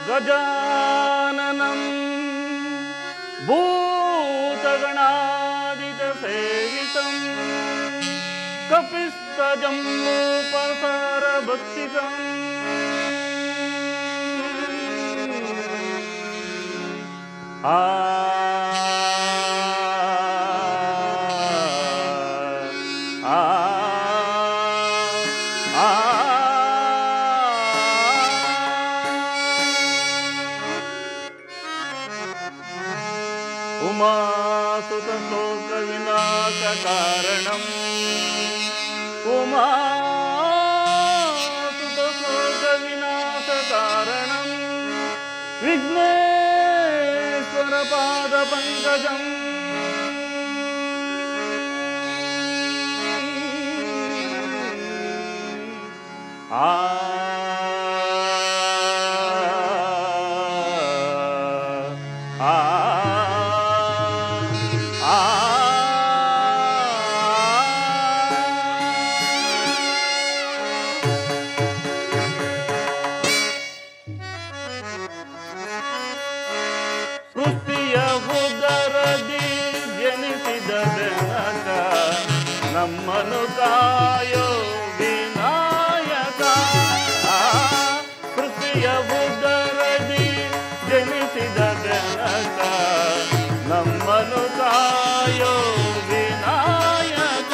ಗಜಾನನಂ ಭೂತಗಣಾದಿತಸೇವಿತಂ ಕಪಿಸ್ತಜಂಬೂಪಸಾರಭಕ್ಷಿತಂ ಆ ಉಮಾಸುತಶೋಕವಿನಾಶಕಾರಣಂ ಉಮಾಸುತಶೋಕವಿನಾಶಕಾರಣಂ ವಿಘ್ನೇಶ್ವರಪಾದಪಂಕಜಂ ಆ ಸೃಷ್ಟಿಯ ಉದರದಿ ಜನಿಸಿದ ಬೆನಕ ನಮ್ಮನು ಕಾಯೋ ವಿನಾಯಕ. ಸೃಷ್ಟಿಯ ಉದರದಿ ಜನಿಸಿದ ಬೆನಕ ನಮ್ಮನು ಕಾಯೋ ವಿನಾಯಕ.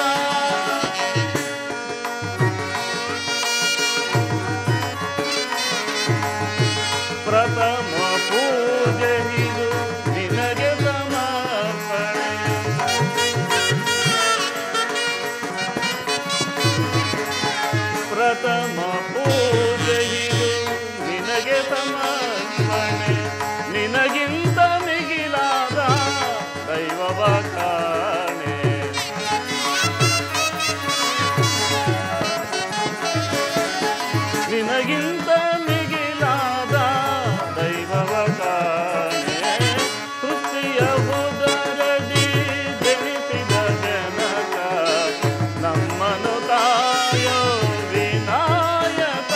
ಪ್ರಥಮ ಪೂಜೆ ಇದು ನಿನಗೆ ಸಮರ್ಪಣೆ. ಪ್ರಥಮ ಪೂಜೆ ಇದು ನಿನಗೆ ಸಮರ್ಪಣೆ. ನಿನಗಿಂತ ಮಿಗಿಲಾದ ದೈವವ ಕಾಣೆ. ನಿನಗಿಂತ ಮಿಗಿಲಾದ ದೈವವ ಕಾಣೆ. ಸೃಷ್ಟಿಯ ಉದರದಿ ಜನಿಸಿದ ಜನಕ ನಮ್ಮನು ಕಾಯೋ ವಿನಾಯಕ.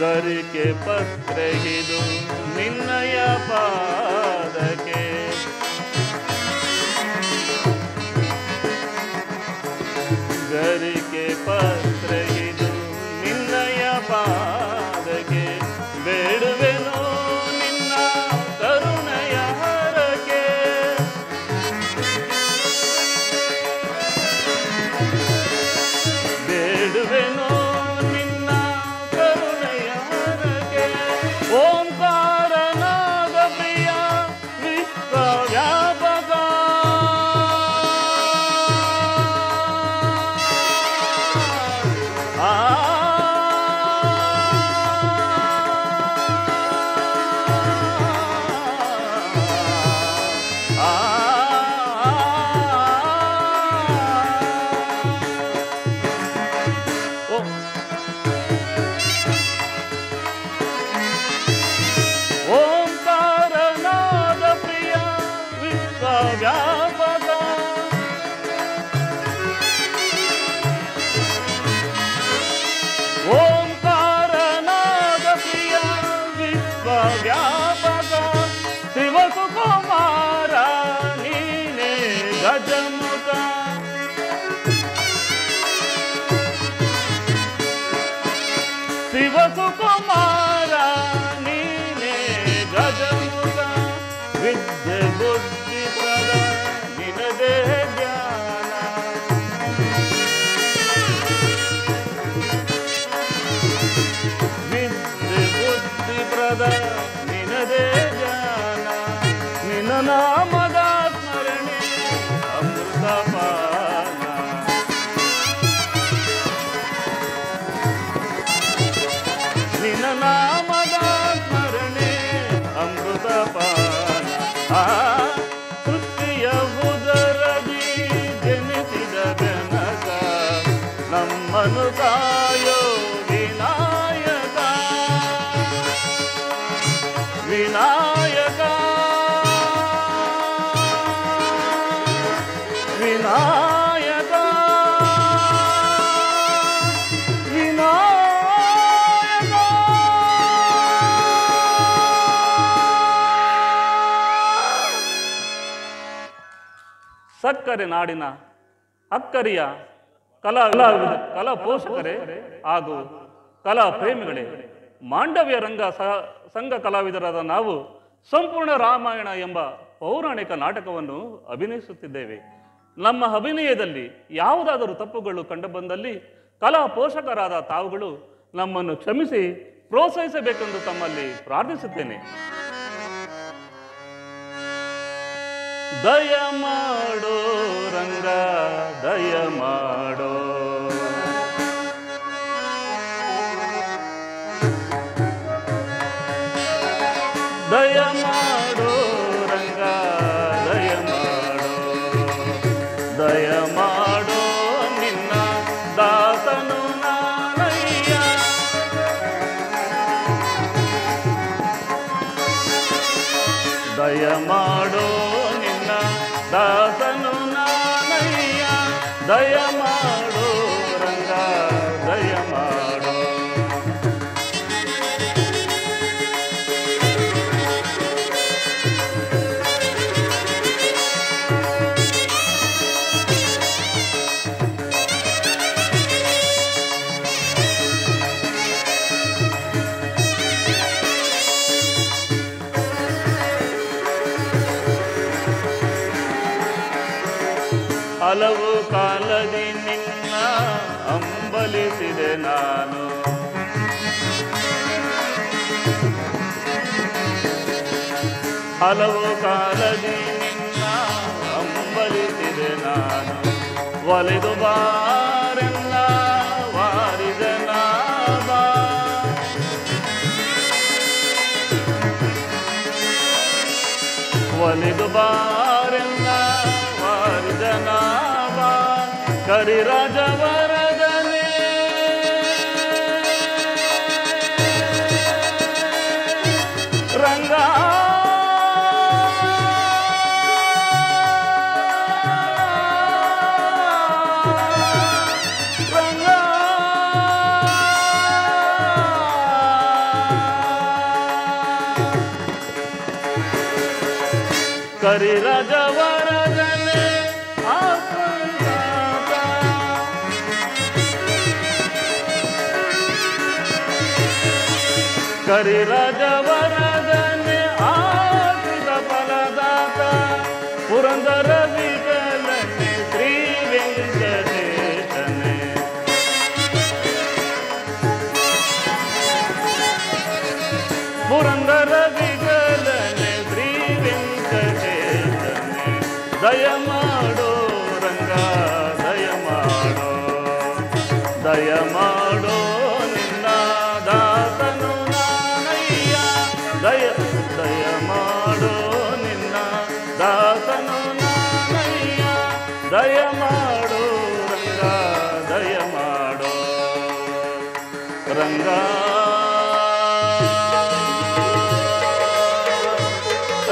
ಗರಿಕೆ ಪತ್ರೆ ಇದು ನಿನ್ನಯ ಪಾದಕ್ಕೆ. ಗರಿಕೆ ಪತ್ರೆ ಇದು ನಿನ್ನಯ ಪಾದಕ್ಕೆ. ಬೇಡುವೆನೋ ನಿನ್ನ ಕರುಣೆಯ ಹರಕೆ. ಬೇಡುವೆನೋ ಓಂಕಾರನಾದ ಪ್ರಿಯ ವಿಶ್ವವ್ಯಾಪಕ. ಆ ಓಂಕಾರನಾದ ಪ್ರಿಯ ವಿಶ್ವವ್ಯಾಪಕ. ಓಂಕಾರನಾದ ಪ್ರಿಯ ವಿಶ್ವವ್ಯಾಪಕ. ಶಿವಸುಕುಮಾರ ನೀನೇ ಗಜಮುಖ. ಶಿವಸುಕುಮಾರ ನೀನೇ ಗಜಮುಖ. ವಿದ್ಯೆ ಬುದ್ಧಿ ಪ್ರದ ನಿನದೇ ಜ್ಞಾನ. ವಿದ್ಯೆ ಬುದ್ಧಿ ಪ್ರದ ನಿನದೇ ಜ್ಞಾನ. ನಿನ್ನ ನಾಮದ ಸ್ಮರಣೆ ಅಮೃತ ಪಾನ. ನಿನ್ನ ನಾಮದ ಸ್ಮರಣೆ ಅಮೃತ ಪಾನ. ಸೃಷ್ಟಿಯ ಉದರದಿ ಜನಿಸಿದ ಜನಕ ನಮ್ಮನು ಕಾಯೋ ವಿನಾಯಕ. ಸಕ್ಕರೆ ನಾಡಿನ ಅಕ್ಕರಿಯ ಕಲಾ ಪೋಷಕರೇ ಹಾಗೂ ಕಲಾ ಪ್ರೇಮಿಗಳೇ, ಮಾಂಡವ್ಯ ರಂಗ ಸಂಘ ಕಲಾವಿದರಾದ ನಾವು ಸಂಪೂರ್ಣ ರಾಮಾಯಣ ಎಂಬ ಪೌರಾಣಿಕ ನಾಟಕವನ್ನು ಅಭಿನಯಿಸುತ್ತಿದ್ದೇವೆ. ನಮ್ಮ ಅಭಿನಯದಲ್ಲಿ ಯಾವುದಾದರೂ ತಪ್ಪುಗಳು ಕಂಡುಬಂದಲ್ಲಿ ಕಲಾ ಪೋಷಕರಾದ ತಾವುಗಳು ನಮ್ಮನ್ನು ಕ್ಷಮಿಸಿ ಪ್ರೋತ್ಸಾಹಿಸಬೇಕೆಂದು ತಮ್ಮಲ್ಲಿ ಪ್ರಾರ್ಥಿಸುತ್ತೇನೆ. ದಯ ಮಾಡೋ ರಂಗ, ದಯ ಮಾಡೋ, ದಯ ಮಾಡೋ ರಂಗ, ದಯ ಮಾಡೋ, ದಯ ಮಾಡೋ ನಿನ್ನ ದಾಸನು ನಾನಯ್ಯ. ದಯ ಮಾಡೋ ನಿನ್ನ ದಾಸನು ನಾನಯ್ಯ, ದಯ ಮಾಡೋ ರಂಗ, ದಯ ಮಾಡೋ. ಹಲವು ಕಾಲದಿ ನಿನ್ನ ಅಂಬಲಿಸಿದೆ ನಾನು, ಹಲವು ಕಾಲದಿ ನಿನ್ನ ಅಂಬಲಿಸಿದೆ ನಾನು. ಒಲೆದು ಬಾರೆಲ್ಲ ವಾರಿದನ ಬಾ, ಒಲೆದು ಬಾರೆಲ್ಲ ವಾರಿದನ ಬಾ. ಕರಿರಾಜವರದನೆ ರಂಗ, ರಂಗ, ಕರಿರಾಜವರದನೆ ಕರಿರಾಜವರದನೆ ಆಶ್ರಿತ ಫಲದಾತ, ಪುರಂದರ ವಿಠಲನೆ ಶ್ರೀ ವೆಂಕಟೇಶನೆ. ಪುರಂದರ ವಿಠಲನೆ ಶ್ರೀ ವೆಂಕಟೇಶನೆ. ದಯ ಮಾಡೋ ರಂಗ, ದಯ ಮಾಡೋ, ದಯ ಮಾಡೋ ನಿನ್ನ ದಾಸನು ನಾನಯ್ಯ. ದಯ ದಯ ಮಾಡೋ ನಿನ್ನ ದಾಸನು ನಾನಯ್ಯ, ದಯ ಮಾಡೋ ರಂಗ, ದಯ ಮಾಡೋ ರಂಗ,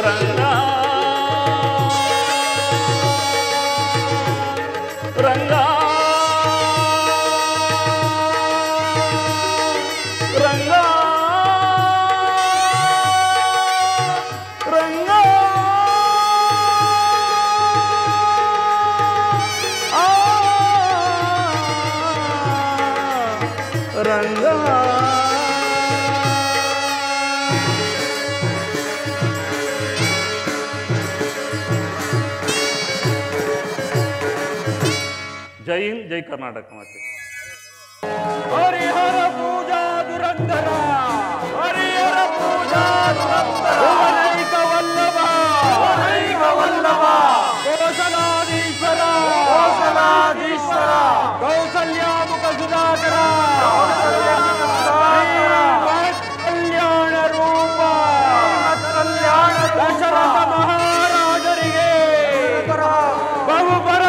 ರಂಗ, ರಂಗ, ರಂಗ, ರಂಗ. ರಂಗ ಜೈ ಹಿಂದ್, ಜೈ ಕರ್ನಾಟಕ ಮಾತೆ. ಹರಿಹರ ಪೂಜಾ ದುರಂಧರ, ಹರಿಹರ ಪೂಜಾ ದುರಂಧರ, ಭುವನೈಕ ವಲ್ಲಭ, ಭುವನೈಕ ವಲ್ಲಭ, ಕೋಸಲಾಧೀಶ್ವರ, ಕೋಸಲಾಧೀಶ್ವರ, ಕೌಸಲ್ಯಾಮುಖ ಸುಧಾಕರ, ಕಲ್ಯಾಣ ರೂಪ, ಕಲ್ಯಾಣ ದಶರಥ ಮಹಾರಾಜರಿಗೆ ಬಹುಪರ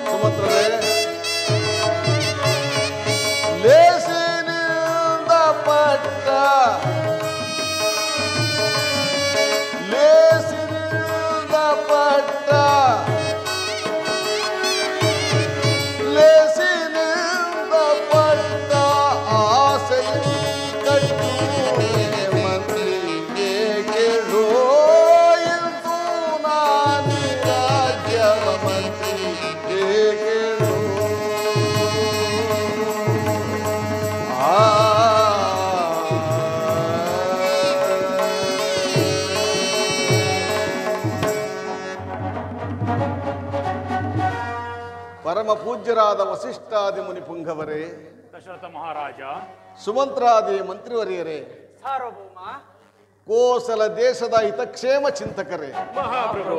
ಸುಮಂತ್ರರೇ, ಲೇಸಿನಿಂದ ಪಟ್ಟ ಆಸೆಯಲ್ಲಿ ಕಟ್ಟುವೆ ಮಂತ್ರಿಗೆ ಕೇಳೋ ಎಂದು ನಾನು ರಾಜ್ಯದ ಮಂತ್ರಿಗೆ ಕೇಳೋ ಪರಮ ಪೂಜ್ಯರಾದ ವಸಿಷ್ಠಾದಿ ಮುನಿಪುಂಗವರೇ, ದಶರಥ ಮಹಾರಾಜ, ಸುಮಂತ್ರಾದಿ ಮಂತ್ರಿವರಿಯರೇ, ಸಾರ್ವಭೌಮ, ಕೋಸಲ ದೇಶದ ಹಿತಕ್ಷೇಮ ಚಿಂತಕರೇ, ಮಹಾಪ್ರಭು,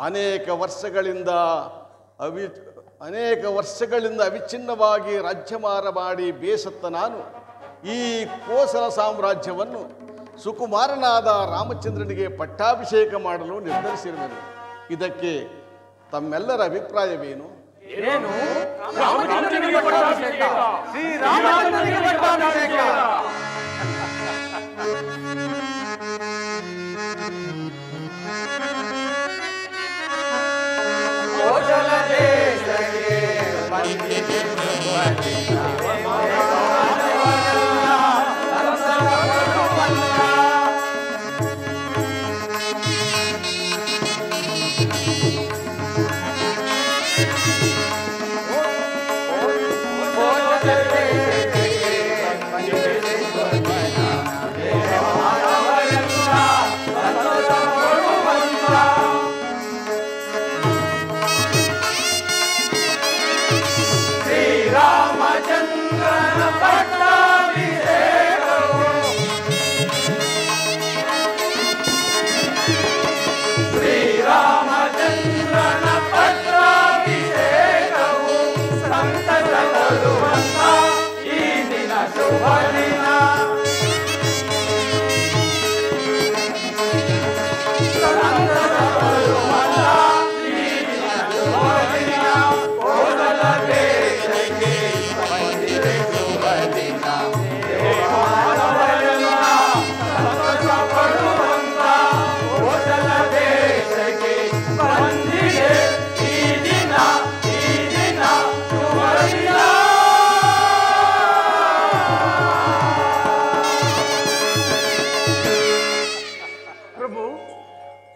ಅನೇಕ ವರ್ಷಗಳಿಂದ ಅವಿಚ್ಛಿನ್ನವಾಗಿ ರಾಜ್ಯಮಾರ ಮಾಡಿ ಬೇಸತ್ತ ನಾನು ಈ ಕೋಸಲ ಸಾಮ್ರಾಜ್ಯವನ್ನು ಸುಕುಮಾರನಾದ ರಾಮಚಂದ್ರನಿಗೆ ಪಟ್ಟಾಭಿಷೇಕ ಮಾಡಲು ನಿರ್ಧರಿಸಿರುವೆನು. ಇದಕ್ಕೆ ತಮ್ಮೆಲ್ಲರ ಅಭಿಪ್ರಾಯವೇನು? ಏನು? ರಾಮಚಂದ್ರನಿಗೆ ಪಟ್ಟಾಭಿಷೇಕ. ಶ್ರೀರಾಮಚಂದ್ರನಿಗೆ ಪಟ್ಟಾಭಿಷೇಕ. ಕೋಸಲ ದೇಶಕ್ಕೆ ಬಂದಿದೆ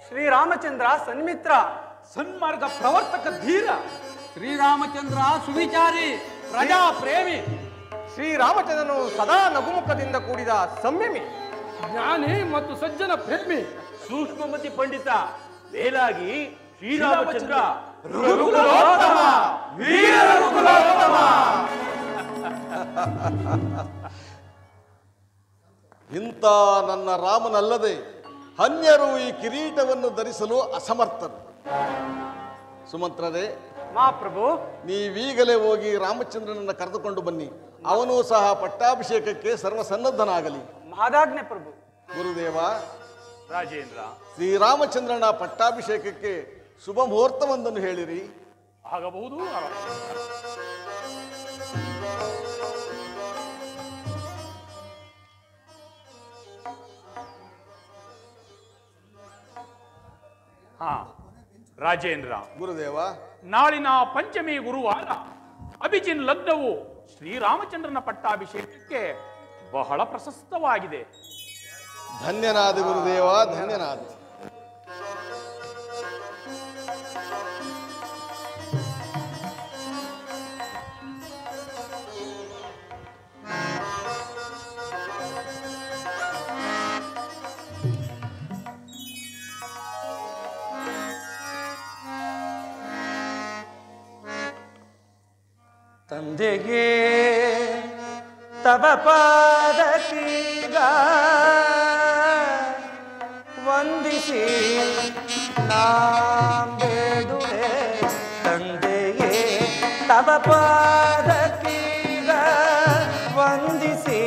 ಶ್ರೀರಾಮಚಂದ್ರ ಸನ್ಮಿತ್ರ, ಸನ್ಮಾರ್ಗ ಪ್ರವರ್ತಕ ಧೀರ, ಶ್ರೀರಾಮಚಂದ್ರ ಸುವಿಚಾರಿ, ಪ್ರಜಾ ಪ್ರೇಮಿ, ಶ್ರೀರಾಮಚಂದ್ರನು ಸದಾ ನಗುಮುಖದಿಂದ ಕೂಡಿದ ಸಂಯಮಿ, ಜ್ಞಾನಿ ಮತ್ತು ಸಜ್ಜನ ಪ್ರೇಮಿ, ಸೂಕ್ಷ್ಮಮತಿ ಪಂಡಿತ, ಮೇಲಾಗಿ ಶ್ರೀರಾಮಚಂದ್ರ ರಘುಕುಲೋತ್ತಮ, ವೀರ ರಘುಕುಲೋತ್ತಮ. ಇಂಥ ನನ್ನ ರಾಮನಲ್ಲದೆ ಅನ್ಯರು ಈ ಕಿರೀಟವನ್ನು ಧರಿಸಲು ಅಸಮರ್ಥರು. ಸುಮಂತ್ರರೇ, ಮಹಾಪ್ರಭು, ನೀವೀಗಲೇ ಹೋಗಿ ರಾಮಚಂದ್ರನನ್ನು ಕರೆದುಕೊಂಡು ಬನ್ನಿ. ಅವನೂ ಸಹ ಪಟ್ಟಾಭಿಷೇಕಕ್ಕೆ ಸರ್ವಸನ್ನದ್ಧನಾಗಲಿ. ಮಹಾದಾಜ್ಞೆ ಪ್ರಭು. ಗುರುದೇವ, ರಾಜೇಂದ್ರ, ಶ್ರೀರಾಮಚಂದ್ರನ ಪಟ್ಟಾಭಿಷೇಕಕ್ಕೆ ಶುಭ ಮುಹೂರ್ತವೊಂದನ್ನು ಹೇಳಿರಿ. ಆಗಬಹುದು. ರಾಜೇಂದ್ರ, ಗುರುದೇವ, ನಾಳಿನ ಪಂಚಮಿ ಗುರುವಾರ ಅಭಿಜಿನ್ ಲಗ್ನವು ಶ್ರೀರಾಮಚಂದ್ರನ ಪಟ್ಟಾಭಿಷೇಕಕ್ಕೆ ಬಹಳ ಪ್ರಶಸ್ತವಾಗಿದೆ. ಧನ್ಯನಾದ ಗುರುದೇವ, ಧನ್ಯನಾದ. ತಂದೆಗೆ ತವ ಪಾದಕೀಗ ವಂದಿಸಿ ಬೇಡುವೆ, ತಂದೆಗೆ ತವ ಪಾದಕೀಗ ವಂದಿಸಿ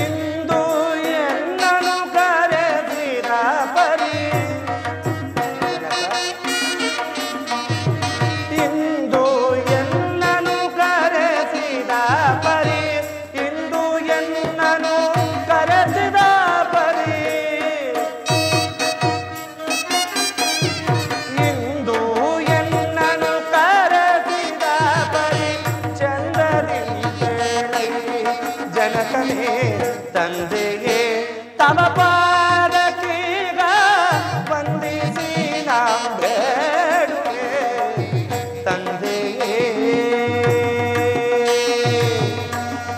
ಇಂದು ಎನ್ನನು ಕರೆಸಿದ ಪರಿ ಇಂದು ಎನ್ನನು ಕರೆಸಿದ ಪರಿ ಇಂದು ಎನ್ನನು ಕರೆಸಿದ ಪರಿ ಇಂದು ಎನ್ನನು ಕರೆಸಿದ ಪರಿ ಚಂದದಿ ಕೇಳೈ ಜನಕನೇ ತಂದೆಯೇ ತವ ಪಾದಕೀಗ ವಂದಿಸಿ ಬೇಡುವೆ ತಂದೆಯೇ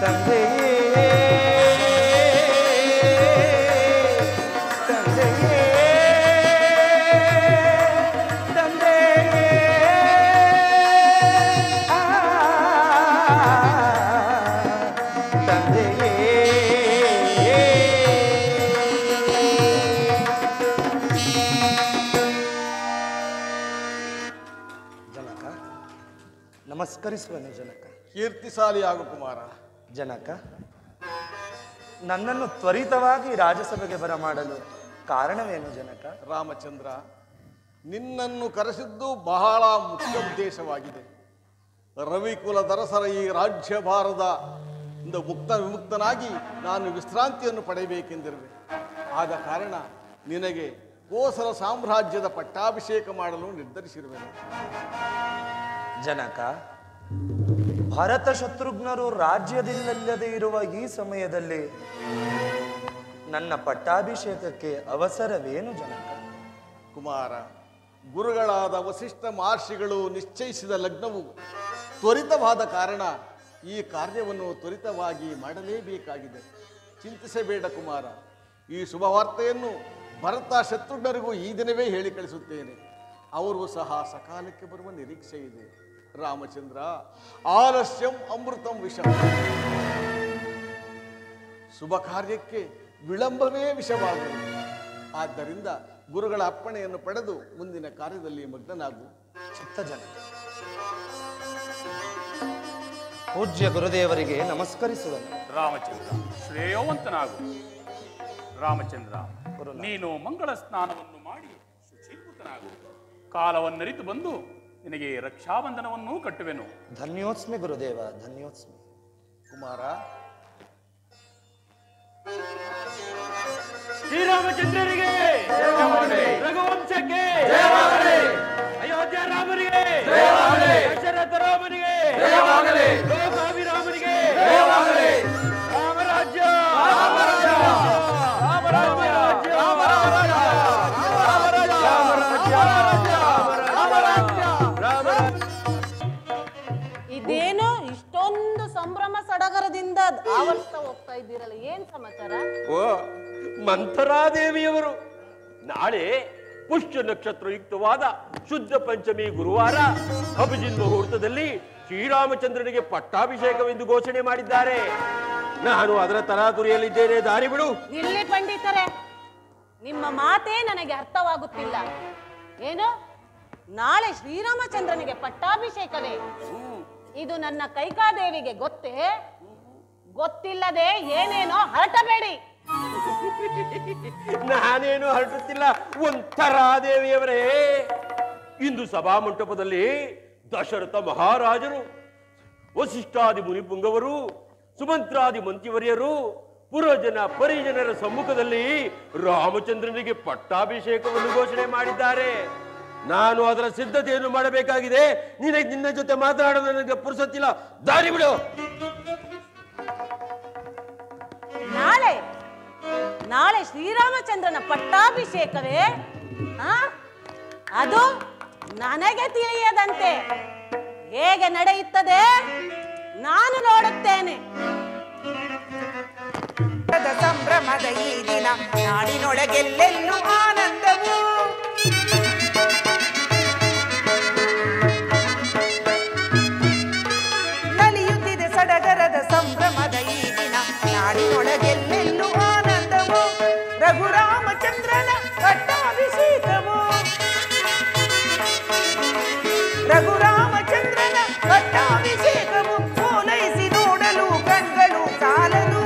ತಂದೆಯೇ ತಂದೆಯೇ ತಂದೆಯೇ ಜನಕ ನಮಸ್ಕರಿಸುವನು ಜನಕ. ಕೀರ್ತಿಶಾಲಿಯಾಗು ಕುಮಾರ. ಜನಕ, ನನ್ನನ್ನು ತ್ವರಿತವಾಗಿ ರಾಜಸಭೆಗೆ ಬರಮಾಡಲು ಕಾರಣವೇನು ಜನಕ? ರಾಮಚಂದ್ರ, ನಿನ್ನನ್ನು ಕರೆಸಿದ್ದು ಬಹಳ ಮುಖ್ಯ ಉದ್ದೇಶವಾಗಿದೆ. ರವಿಕುಲ ದರಸರ ಈ ರಾಜ್ಯಭಾರದ ವಿಮುಕ್ತನಾಗಿ ನಾನು ವಿಶ್ರಾಂತಿಯನ್ನು ಪಡೆಯಬೇಕೆಂದಿರುವೆ. ಆದ ಕಾರಣ ನಿನಗೆ ಕೋಸಲ ಸಾಮ್ರಾಜ್ಯದ ಪಟ್ಟಾಭಿಷೇಕ ಮಾಡಲು ನಿರ್ಧರಿಸಿರುವೆನು. ಜನಕ, ಭರತ ಶತ್ರುಘ್ನರು ರಾಜ್ಯದಲ್ಲಿಲ್ಲದೆ ಇರುವ ಈ ಸಮಯದಲ್ಲಿ ನನ್ನ ಪಟ್ಟಾಭಿಷೇಕಕ್ಕೆ ಅವಸರವೇನು ಜನಕ? ಕುಮಾರ, ಗುರುಗಳಾದ ವಸಿಷ್ಠ ಮಹರ್ಷಿಗಳು ನಿಶ್ಚಯಿಸಿದ ಲಗ್ನವು ತ್ವರಿತವಾದ ಕಾರಣ ಈ ಕಾರ್ಯವನ್ನು ತ್ವರಿತವಾಗಿ ಮಾಡಲೇಬೇಕಾಗಿದೆ. ಚಿಂತಿಸಬೇಡ ಕುಮಾರ. ಈ ಶುಭವಾರ್ತೆಯನ್ನು ಭರತ ಶತ್ರುಘ್ನರಿಗೂ ಈ ದಿನವೇ ಹೇಳಿ ಕಳಿಸುತ್ತೇನೆ. ಅವರು ಸಹ ಸಕಾಲಕ್ಕೆ ಬರುವ ನಿರೀಕ್ಷೆ ಇದೆ. ರಾಮಚಂದ್ರ, ಆಲಸ್ಯಂ ಅಮೃತಂ ವಿಷಂ. ಶುಭ ಕಾರ್ಯಕ್ಕೆ ವಿಳಂಬವೇ ವಿಷವಾಗುವುದು. ಆದ್ದರಿಂದ ಗುರುಗಳ ಅಪ್ಪಣೆಯನ್ನು ಪಡೆದು ಮುಂದಿನ ಕಾರ್ಯದಲ್ಲಿ ಮಗ್ನನಾಗು. ಚಿತ್ತ ಜನಕ. ಪೂಜ್ಯ ಗುರುದೇವರಿಗೆ ನಮಸ್ಕರಿಸುವನು. ರಾಮಚಂದ್ರ, ಶ್ರೇಯೋವಂತನಾಗು. ರಾಮಚಂದ್ರ, ನೀನು ಮಂಗಳ ಸ್ನಾನವನ್ನು ಮಾಡಿ ಶುಚೀಭೂತನಾಗು. ಕಾಲವನ್ನರಿತು ಬಂದು ನಿನಗೆ ರಕ್ಷಾಬಂಧನವನ್ನೂ ಕಟ್ಟುವೆನು. ಧನ್ಯೋಸ್ಮಿ ಗುರುದೇವ, ಧನ್ಯೋಸ್ಮಿ. ಕುಮಾರ, ಶ್ರೀರಾಮಚಂದ್ರರಿಗೆ ರಘುವಂಶಕ್ಕೆ ಅಯೋಧ್ಯ ರಾಮನಿಗೆ ದಶರಥ ರಾಮನಿಗೆ ಲೋಕಾಭಿ ರಾಮನಿಗೆ ರಾಮರಾಜ್ಯ ಇದೇನು ಇಷ್ಟೊಂದು ಸಂಭ್ರಮ ಸಡಗರದಿಂದ ಆವರಿಸ್ತಾ ಹೋಗ್ತಾ ಇದ್ದೀರಲ್ಲ, ಏನ್ ಸಮಾಚಾರ? ಓ, ಮಂಥರಾದೇವಿಯವರು ನಾಳೆ ಪುಷ್ಯ ನಕ್ಷತ್ರಯುಕ್ತವಾದ ಶುದ್ಧ ಪಂಚಮಿ ಗುರುವಾರ ಅಭಿಜಿನ್ ಮುಹೂರ್ತದಲ್ಲಿ ಶ್ರೀರಾಮಚಂದ್ರನಿಗೆ ಪಟ್ಟಾಭಿಷೇಕವೆಂದು ಘೋಷಣೆ ಮಾಡಿದ್ದಾರೆ. ನಾನು ಅದರ ತರಾತುರಿಯಲ್ಲಿದ್ದೇನೆ, ದಾರಿ ಬಿಡು. ಇಲ್ಲಿ ಪಂಡಿತರೆ, ನಿಮ್ಮ ಮಾತೇ ನನಗೆ ಅರ್ಥವಾಗುತ್ತಿಲ್ಲ. ಏನು, ನಾಳೆ ಶ್ರೀರಾಮಚಂದ್ರನಿಗೆ ಪಟ್ಟಾಭಿಷೇಕವೇ? ಇದು ನನ್ನ ಕೈಕಾದೇವಿಗೆ ಗೊತ್ತೇ? ಗೊತ್ತಿಲ್ಲದೆ ಏನೇನೋ ಹರಟಬೇಡಿ. ನಾನೇನು ಹರಟುತ್ತಿಲ್ಲ ಒಂಥರಾದೇವಿಯವರೇ. ಇಂದು ಸಭಾ ಮಂಟಪದಲ್ಲಿ ದಶರಥ ಮಹಾರಾಜರು, ವಸಿಷ್ಠಾದಿ ಮುನಿಪುಂಗವರು, ಸುಮಂತ್ರಾದಿ ಮಂತ್ರಿವರ್ಯರು, ಪುರಜನ ಪರಿಜನರ ಸಮ್ಮುಖದಲ್ಲಿ ರಾಮಚಂದ್ರನಿಗೆ ಪಟ್ಟಾಭಿಷೇಕವನ್ನು ಘೋಷಣೆ ಮಾಡಿದ್ದಾರೆ. ನಾನು ಅದರ ಸಿದ್ಧತೆಯನ್ನು ಮಾಡಬೇಕಾಗಿದೆ. ನಿನ್ನ ಜೊತೆ ಮಾತನಾಡಲು ನನಗೆ ಪುರುಸೊತ್ತಿಲ್ಲ, ದಾರಿ ಬಿಡು. ನಾಳೆ ಶ್ರೀರಾಮಚಂದ್ರನ ಪಟ್ಟಾಭಿಷೇಕವೇ? ಅದು ನನಗೆ ತಿಳಿಯದಂತೆ ಹೇಗೆ ನಡೆಯುತ್ತದೆ ನಾನು ನೋಡುತ್ತೇನೆ. ಸಂಭ್ರಮದ ಈ ದಿನ ನಾಡಿನೊಳಗೆಲ್ಲೆಲ್ಲೂ ಆನಂದವು. ನಲಿಯುತ್ತಿದೆ ಸಡಗರದ ಸಂಭ್ರಮದ ಈ ದಿನ ನಾಡಿನೊಳಗೆಲ್ಲೆಲ್ಲೂ ಆನಂದವು. ರಘುರಾಮಚಂದ್ರನ ಪಟ್ಟಾಭಿಷೇಕವು. ರಘುರಾಮಚಂದ್ರನ ಪಟ್ಟಾಭಿಷೇಕವು ಓಲೈಸಿ ನೋಡಲು ಕಣ್ಗಳು ಸಾಲದು.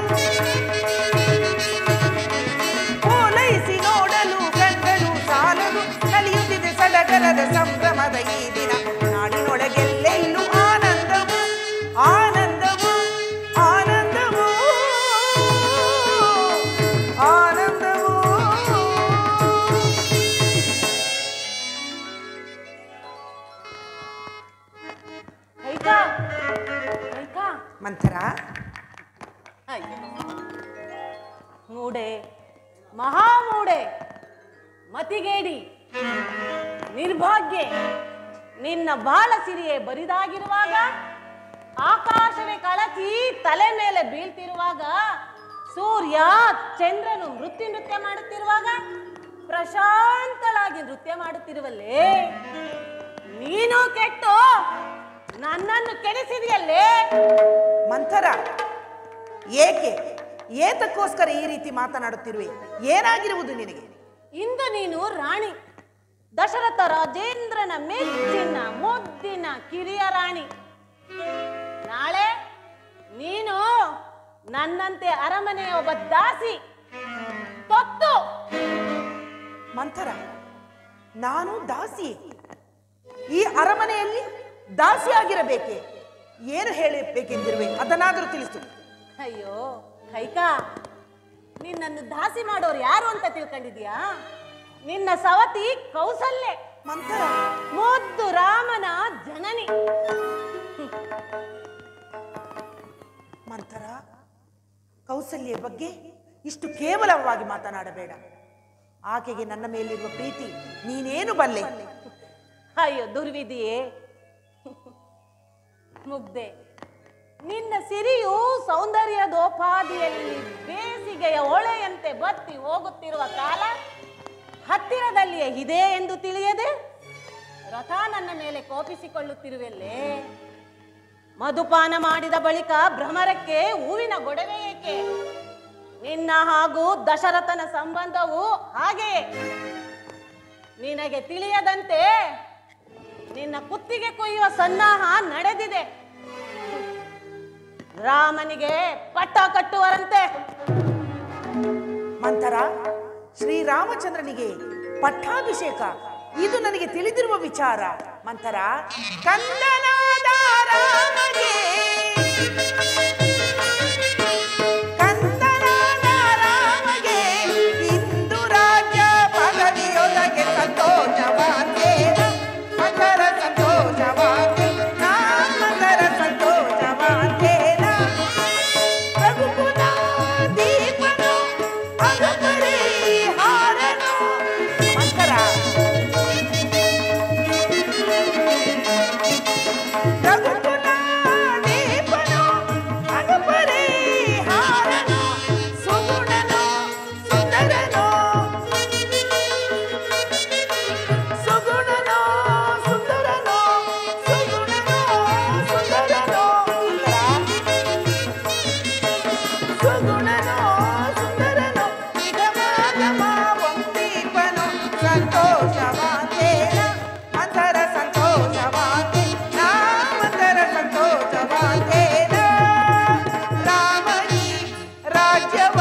ಮೂಡೆ, ಮಹಾಮೂಡೆ, ಮತಿಗೇಡಿ, ನಿರ್ಭಾಗ್ಯೆ. ನಿನ್ನ ಬಾಳ ಸಿರಿಯೇ ಬರಿದಾಗಿರುವಾಗ, ಆಕಾಶವೇ ಕಳಚಿ ತಲೆ ಮೇಲೆ ಬೀಳ್ತಿರುವಾಗ, ಸೂರ್ಯ ಚಂದ್ರನು ನೃತ್ಯ ಮಾಡುತ್ತಿರುವಾಗ ಪ್ರಶಾಂತಳಾಗಿ ನೃತ್ಯ ಮಾಡುತ್ತಿರುವಲ್ಲೇ, ನೀನು ಕೆಟ್ಟು ನನ್ನನ್ನು ಕೆಡಿಸಿದೆಯಲ್ಲೇ. ಮಂಥರ, ಏತಕ್ಕೋಸ್ಕರ ಈ ರೀತಿ ಮಾತನಾಡುತ್ತಿರುವೆ? ಏನಾಗಿರುವುದು ನಿನಗೆ? ಇಂದು ನೀನು ರಾಣಿ, ದಶರಥ ರಾಜೇಂದ್ರನ ಮೆಚ್ಚಿನ ಮುದ್ದಿನ ಕಿರಿಯ ರಾಣಿ. ನಾಳೆ ನೀನು ನನ್ನಂತೆ ಅರಮನೆಯ ಒಬ್ಬ ದಾಸಿ. ತೊತ್ತು ಮಂಥರ, ನಾನು ದಾಸಿ? ಈ ಅರಮನೆಯಲ್ಲಿ ದಾಸಿಯಾಗಿರಬೇಕೆ? ಏನು ಹೇಳಬೇಕೆಂದಿರುವೆ? ಅದನ್ನಾದರೂ ತಿಳಿಸು. ಅಯ್ಯೋ ಕೈಕಾ, ನಿನ್ನನ್ನು ದಾಸಿ ಮಾಡೋರು ಯಾರು ಅಂತ ತಿಳ್ಕೊಂಡಿದ್ಯಾ? ನಿನ್ನ ಸವತಿ ಕೌಸಲ್ಯೆ, ಮಂಥರ, ಮುದ್ದು ರಾಮನ ಜನನಿ. ಮಂಥರ, ಕೌಸಲ್ಯ ಬಗ್ಗೆ ಇಷ್ಟು ಕೇವಲವಾಗಿ ಮಾತನಾಡಬೇಡ. ಆಕೆಗೆ ನನ್ನ ಮೇಲಿರುವ ಪ್ರೀತಿ ನೀನೇನು ಬಲ್ಲೆ? ಅಯ್ಯೋ ದುರ್ವಿಧಿಯೇ, ಮುಗ್ಧೆ, ನಿನ್ನ ಸಿರಿಯು ಸೌಂದರ್ಯದೋಪಾದಿಯಲ್ಲಿ ಬೇಸಿಗೆಯ ಒಳೆಯಂತೆ ಬತ್ತಿ ಹೋಗುತ್ತಿರುವ ಕಾಲ ಹತ್ತಿರದಲ್ಲಿಯೇ ಇದೆ ಎಂದು ತಿಳಿಯದೆ ರಥ ನನ್ನ ಮೇಲೆ ಕೋಪಿಸಿಕೊಳ್ಳುತ್ತಿರುವೆಲ್ಲೇ. ಮಧುಪಾನ ಮಾಡಿದ ಬಳಿಕ ಭ್ರಮರಕ್ಕೆ ಹೂವಿನ ಗೊಡವೆ ಏಕೆ? ನಿನ್ನ ಹಾಗೂ ದಶರಥನ ಸಂಬಂಧವು ಹಾಗೆಯೇ. ನಿನಗೆ ತಿಳಿಯದಂತೆ ನಿನ್ನ ಕುತ್ತಿಗೆ ಕೊಯ್ಯುವ ಸನ್ನಾಹ ನಡೆದಿದೆ. ರಾಮನಿಗೆ ಪಟ್ಟ ಕಟ್ಟುವರಂತೆ. ಮಂಥರ, ಶ್ರೀರಾಮಚಂದ್ರನಿಗೆ ಪಟ್ಟಾಭಿಷೇಕ ಇದು ನನಗೆ ತಿಳಿದಿರುವ ವಿಚಾರ. ಮಂಥರ, ಕಂದನಾದ ರಾಮಗೆ, ಕಂದನಾದ ರಾಮಗೆ ಇಂದು ರಾಜ್ಯ ಪದವಿಯೊಳಗೆ ಸಂತೋಷವಾದೇನ, ಮಂಥರ ಸಂತೋಷವಾದೆ, ಮಂಥರ ಸಂತೋಷವಾದೇನ. ರಘುಕುಲ ದೀಪನು ಅಗಪರಿ ಹಾರನು. ಮಂಥರ, ರಘುಕುಲ ದೀಪನು ಅಗಪರಿ ಹಾರನು. ಸುಗುಣನು ಸುಂದರನು, ಸುಗುಣನು ಸುಂದರನು, ಸುಗುಣನು ಸುಂದರನು. ಸುಗುಣನು ಸುಂದರನು, ನಿಗಮಗಮ ಒಂದೀಪನು ಸಂತೋಷವಾದೇನ, ಮಂಥರ ಸಂತೋಷವಾದೆ, ಮಂಥರ ಸಂತೋಷವಾದೇನ. ರಾಮನಿ ರಾಜ್ಯವ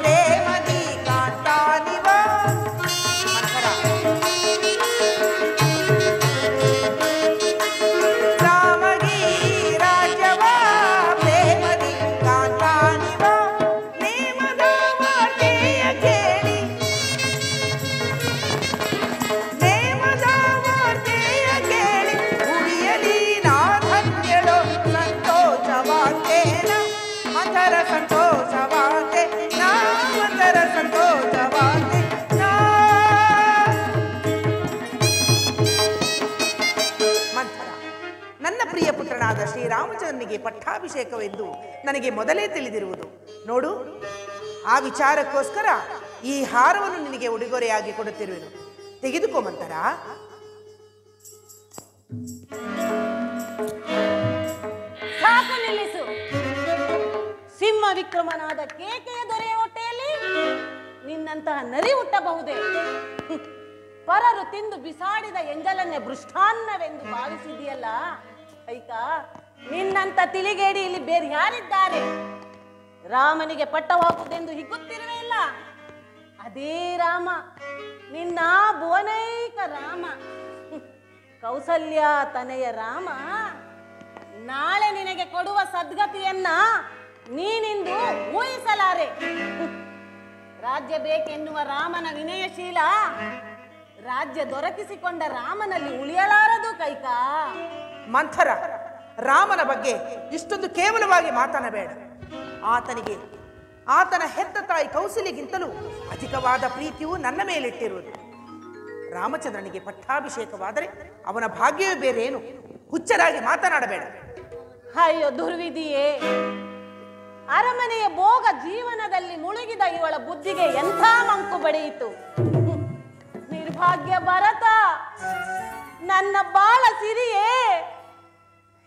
ಪ್ರೇಮದಿ ಕಾಂತಾನಿವ. ಮಂಥರ, ರಾಮಗಿ ರಾಜ್ಯವ ಪ್ರೇಮದಿ ಕಾಂತಾನಿವ. ನೇಮದ ವಾರ್ತೆಯ ಕೇಳಿ, ನೇಮದ ವಾರ್ತೆಯ ಕೇಳಿ ಉಳಿಯಲಿ ನಾಧನ್ಯಳು ಸಂತೋಷವಾದೇನ, ಮಂಥರ ಸಂತೋಷವಾದೆ, ಮಂಥರ ಸಂತೋಷವಾದೆ. ಮಂಥರ, ನನ್ನ ಪ್ರಿಯ ಪುತ್ರನಾದ ಶ್ರೀರಾಮಚಂದ್ರನಿಗೆ ಪಟ್ಟಾಭಿಷೇಕವೆಂದು ನನಗೆ ಮೊದಲೇ ತಿಳಿದಿರುವುದು. ನೋಡು, ಆ ವಿಚಾರಕ್ಕೋಸ್ಕರ ಈ ಹಾರವನ್ನು ನಿನಗೆ ಉಡುಗೊರೆಯಾಗಿ ಕೊಡುತ್ತಿರುವೆನು. ತೆಗೆದುಕೋ ಮಂಥರ. ಸಾಕು, ನಿಲ್ಲಿಸು. ಸಿಂಹ ವಿಕ್ರಮನಾದ ಕೇಕೆಯ ದೊರೆಯ ಹೊಟ್ಟೆಯಲ್ಲಿ ನಿನ್ನಂತಹ ನರಿ ಹುಟ್ಟಬಹುದೇ? ಪರರು ತಿಂದು ಬಿಸಾಡಿದ ಎಂಜಲನ್ನೇ ಬೃಷ್ಟಾನ್ನವೆಂದು ಭಾವಿಸಿದೆಯಲ್ಲ ಐಕ. ನಿನ್ನಂತ ತಿಳಿಗೇಡಿ ಇಲ್ಲಿ ಬೇರೆ ಯಾರಿದ್ದಾರೆ? ರಾಮನಿಗೆ ಪಟ್ಟವಾಗುವುದೆಂದು ಹಿಗ್ಗುತ್ತಿರುವೆ ಇಲ್ಲ, ಅದೇ ರಾಮ, ನಿನ್ನ ಭುವನೈಕ ರಾಮ, ಕೌಸಲ್ಯ ತನೆಯ ರಾಮ. ನಾಳೆ ನಿನಗೆ ಕೊಡುವ ಸದ್ಗತಿಯನ್ನ ನೀನಿಂದು ಊಹಿಸಲಾರೆ. ರಾಜ್ಯ ಬೇಕೆನ್ನುವ ರಾಮನ ವಿನಯಶೀಲ ರಾಜ್ಯ ದೊರಕಿಸಿಕೊಂಡ ರಾಮನಲ್ಲಿ ಉಳಿಯಲಾರದು ಕೈಕ. ಮಂಥರ, ರಾಮನ ಬಗ್ಗೆ ಇಷ್ಟೊಂದು ಕೇವಲವಾಗಿ ಮಾತನಾಡಬೇಡ. ಆತನಿಗೆ ಆತನ ಹೆತ್ತ ತಾಯಿ ಕೌಸಲ್ಯಗಿಂತಲೂ ಅಧಿಕವಾದ ಪ್ರೀತಿಯು ನನ್ನ ಮೇಲಿಟ್ಟಿರುವುದು. ರಾಮಚಂದ್ರನಿಗೆ ಪಟ್ಟಾಭಿಷೇಕವಾದರೆ ಅವನ ಭಾಗ್ಯವೇ ಬೇರೇನು? ಹುಚ್ಚರಾಗಿ ಮಾತನಾಡಬೇಡ. ಅಯ್ಯೋ ದುರ್ವಿಧಿಯೇ, ಅರಮನೆಯ ಭೋಗ ಜೀವನದಲ್ಲಿ ಮುಳುಗಿದ ಇವಳ ಬುದ್ಧಿಗೆ ಎಂಥ ಮಂಕು ಬಡಿಯಿತು. ನಿರ್ಭಾಗ್ಯ ಭರತ, ನನ್ನ ಬಾಳ ಸಿರಿಯೇ,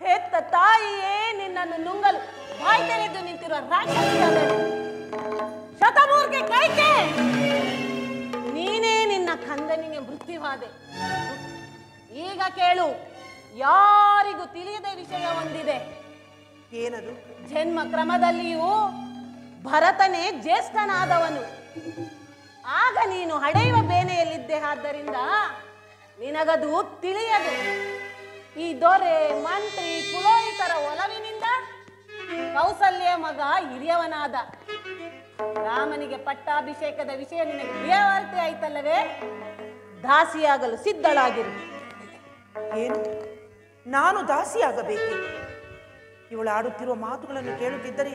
ಹೆತ್ತ ತಾಯಿಯೇ, ನಿನ್ನನ್ನು ನುಂಗಲು ಬಾಯಿ ತೆರೆದು ನಿಂತಿರುವ ರಾಕ್ಷಸಿಯಾದರೆ ಶತಮೂರ್ಖೆ ಕೈಕೆ, ನೀನೇ ನಿನ್ನ ಕಂದನಿಗೆ ಮೃತ್ಯುವಾದೆ. ಈಗ ಕೇಳು, ಯಾರಿಗೂ ತಿಳಿಯದ ವಿಷಯ ಒಂದಿದೆ. ಏನದು? ಜನ್ಮ ಕ್ರಮದಲ್ಲಿಯೂ ಭರತನೇ ಜ್ಯೇಷ್ಠನಾದವನು. ಆಗ ನೀನು ಹಡೆಯುವ ಬೇನೆಯಲ್ಲಿದ್ದೆ, ಆದ್ದರಿಂದ ನಿನಗದು ತಿಳಿಯದು. ಈ ದೊರೆ, ಮಂತ್ರಿ, ಪುರೋಹಿತರ ಒಲವಿನಿಂದ ಕೌಸಲ್ಯ ಮಗ ಹಿರಿಯವನಾದ. ರಾಮನಿಗೆ ಪಟ್ಟಾಭಿಷೇಕದ ವಿಷಯ ನಿನಗೆ ಪ್ರಿಯವಾರ್ತೆ ಆಯ್ತಲ್ಲವೇ? ದಾಸಿಯಾಗಲು ಸಿದ್ಧಳಾಗಿರು. ಏನು, ನಾನು ದಾಸಿಯಾಗಬೇಕೆ? ಇವಳು ಆಡುತ್ತಿರುವ ಮಾತುಗಳನ್ನು ಕೇಳುತ್ತಿದ್ದರೆ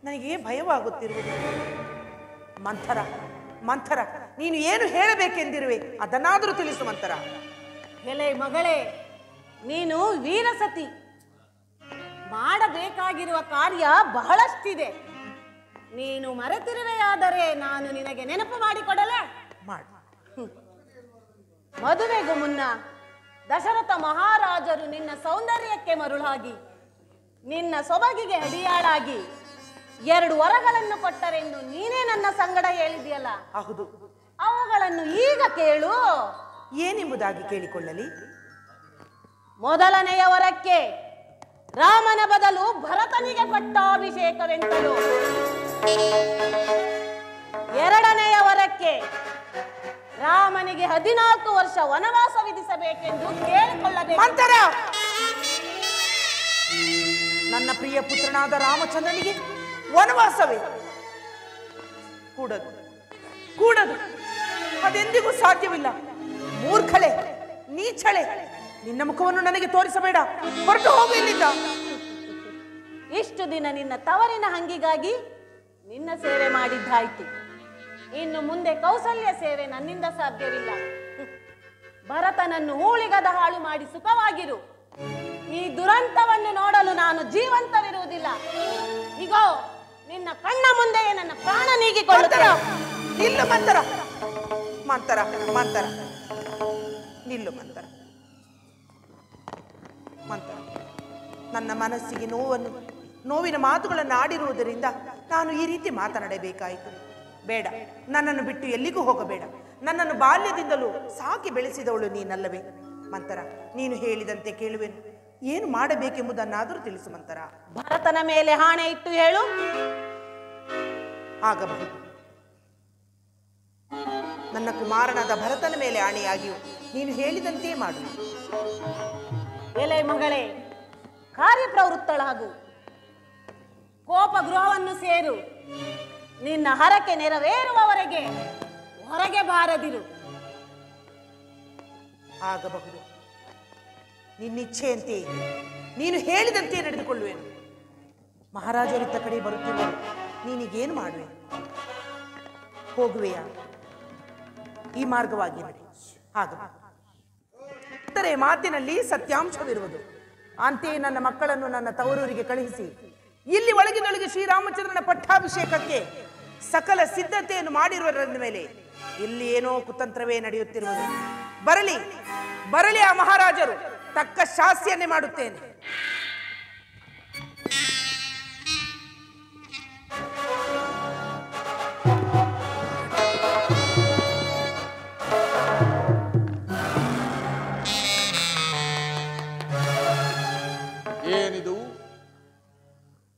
ನನಗೆ ಭಯವಾಗುತ್ತಿರುವುದು. ಮಂಥರ, ಮಂಥರ, ನೀನು ಏನು ಹೇಳಬೇಕೆಂದಿರುವೆ ಅದನ್ನಾದರೂ ತಿಳಿಸು ಮಂಥರ. ಎಲೆ ಮಗಳೇ, ನೀನು ವೀರಸತಿ, ಮಾಡಬೇಕಾಗಿರುವ ಕಾರ್ಯ ಬಹಳಷ್ಟಿದೆ. ನೀನು ಮರೆತಿರುವೆಯಾದರೆ ನಾನು ನಿನಗೆ ನೆನಪು ಮಾಡಿಕೊಡಲೇ? ಮಾಡು. ಮದುವೆಗೂ ಮುನ್ನ ದಶರಥ ಮಹಾರಾಜರು ನಿನ್ನ ಸೌಂದರ್ಯಕ್ಕೆ ಮರುಳಾಗಿ, ನಿನ್ನ ಸೊಬಗಿಗೆ ಅಡಿಯಾಳಾಗಿ 2 ವರಗಳನ್ನು ಕೊಟ್ಟರೆಂದು ನೀನೇ ನನ್ನ ಸಂಗಡ ಹೇಳಿದೆಯಲ್ಲ. ಹೌದು. ಅವುಗಳನ್ನು ಈಗ ಕೇಳು. ಏನೆಂಬುದಾಗಿ ಕೇಳಿಕೊಳ್ಳಲಿ? ಮೊದಲನೆಯ ವರಕ್ಕೆ ರಾಮನ ಬದಲು ಭರತನಿಗೆ ಪಟ್ಟಾಭಿಷೇಕವೆಂತಲೂ, 2ನೆಯ ವರಕ್ಕೆ ರಾಮನಿಗೆ 14 ವರ್ಷ ವನವಾಸ ವಿಧಿಸಬೇಕೆಂದು ಕೇಳಿಕೊಳ್ಳಬೇಕು. ಮಂಥರ, ನನ್ನ ಪ್ರಿಯ ಪುತ್ರನಾದ ರಾಮಚಂದ್ರನಿಗೆ ವನವಾಸವೇ? ಕೂಡದು, ಕೂಡದು, ಅದೆಂದಿಗೂ ಸಾಧ್ಯವಿಲ್ಲ. ಮೂರ್ಖಳೆ, ನೀಚಳೆ, ನಿನ್ನ ಮುಖವನ್ನು ನನಗೆ ತೋರಿಸಬೇಡ. ಹೊರಟು ಹೋಗು ಇಲ್ಲಿಂದ. ಇಷ್ಟು ದಿನ ನಿನ್ನ ತವರಿನ ಹಂಗಿಗಾಗಿ ನಿನ್ನ ಸೇವೆ ಮಾಡಿದ್ದಾಯ್ತು. ಇನ್ನು ಮುಂದೆ ಕೌಸಲ್ಯ ಸೇವೆ ನನ್ನಿಂದ ಸಾಧ್ಯವಿಲ್ಲ. ಭರತನನ್ನು ಹೂಳಿಗದ ಹಾಳು ಮಾಡಿ ಸುಖವಾಗಿರು. ಈ ದುರಂತವನ್ನು ನೋಡಲು ನಾನು ಜೀವಂತವಿರುವುದಿಲ್ಲ. ಇಗೋ, ನಿನ್ನ ಕಣ್ಣ ಮುಂದೆಯೇ ನನ್ನ ಪ್ರಾಣ ನೀಗಿಕೊಳ್ಳುತ್ತಾರೆ. ನಿಲ್ಲು ಮಂಥರ, ಮಂಥರ, ಮಂಥರ, ನಿಲ್ಲು ಮಂಥರ, ಮಂಥರ. ನನ್ನ ಮನಸ್ಸಿಗೆ ನೋವಿನ ಮಾತುಗಳನ್ನು ಆಡಿರುವುದರಿಂದ ನಾನು ಈ ರೀತಿ ಮಾತನಾಡಬೇಕಾಯಿತು. ಬೇಡ, ನನ್ನನ್ನು ಬಿಟ್ಟು ಎಲ್ಲಿಗೂ ಹೋಗಬೇಡ. ನನ್ನನ್ನು ಬಾಲ್ಯದಿಂದಲೂ ಸಾಕಿ ಬೆಳೆಸಿದವಳು ನೀನಲ್ಲವೇ? ಮಂಥರ, ನೀನು ಹೇಳಿದಂತೆ ಕೇಳುವೆನು. ಏನು ಮಾಡಬೇಕೆಂಬುದನ್ನಾದರೂ ತಿಳಿಸು ಮಂಥರ. ಭರತನ ಮೇಲೆ ಹಾಣೆ ಇಟ್ಟು ಹೇಳು. ಆಗಬಹುದು. ನನ್ನ ಕುಮಾರನಾದ ಭರತನ ಮೇಲೆ ಆಣೆಯಾಗಿಯೂ ನೀನು ಹೇಳಿದಂತೆಯೇ ಮಾಡು. ಎಲೆ ಮಗಳೇ, ಕಾರ್ಯಪ್ರವೃತ್ತಳಾಗು. ಕೋಪ ಗೃಹವನ್ನು ಸೇರು. ನಿನ್ನ ಹರಕೆ ನೆರವೇರುವವರೆಗೆ ಹೊರಗೆ ಬಾರದಿರು. ಆಗಬಹುದು. ನಿನ್ನಿಚ್ಛೆಯಂತೆ ನೀನು ಹೇಳಿದಂತೆ ನಡೆದುಕೊಳ್ಳುವೆನು. ಮಹಾರಾಜರಿದ್ದ ಕಡೆ ಬರುತ್ತಿರುವರು, ನೀನಿಗೇನು ಮಾಡುವೆ? ಹೋಗುವೆಯಾ? ಈ ಮಾರ್ಗವಾಗಿ ನಡೆ. ಆಗಬಹುದು. ಇತರೆ ಮಾತಿನಲ್ಲಿ ಸತ್ಯಾಂಶವಿರುವುದು. ಅಂತೆಯೇ ನನ್ನ ಮಕ್ಕಳನ್ನು ನನ್ನ ತವರೂರಿಗೆ ಕಳುಹಿಸಿ ಇಲ್ಲಿ ಒಳಗಿನೊಳಗೆ ಶ್ರೀರಾಮಚಂದ್ರನ ಪಟ್ಟಾಭಿಷೇಕಕ್ಕೆ ಸಕಲ ಸಿದ್ಧತೆಯನ್ನು ಮಾಡಿರುವುದರ ಮೇಲೆ ಇಲ್ಲಿ ಏನೋ ಕುತಂತ್ರವೇ ನಡೆಯುತ್ತಿರುವುದು. ಬರಲಿ, ಬರಲಿ ಆ ಮಹಾರಾಜರು, ತಕ್ಕ ಶಾಸ್ತಿಯನ್ನೇ ಮಾಡುತ್ತೇನೆ. ಏನಿದು?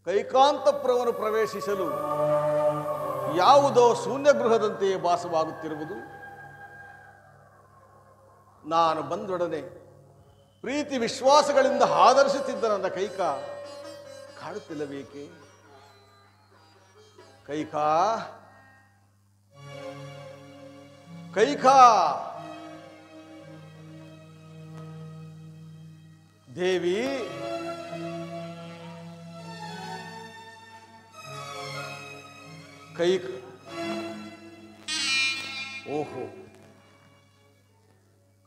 ಕೈಕಾಂತಪುರವನ್ನು ಪ್ರವೇಶಿಸಲು ಯಾವುದೋ ಶೂನ್ಯ ಗೃಹದಂತೆಯೇ ಭಾಸವಾಗುತ್ತಿರುವುದು. ನಾನು ಬಂದೊಡನೆ ಪ್ರೀತಿ ವಿಶ್ವಾಸಗಳಿಂದ ಆದರಿಸುತ್ತಿದ್ದ ನನ್ನ ಕೈಕಾ ಕಾಡುತ್ತಿಲ್ಲಬೇಕೆ? ಕೈಕಾ, ಕೈಕಾ, ದೇವಿ, ಓಹೋ,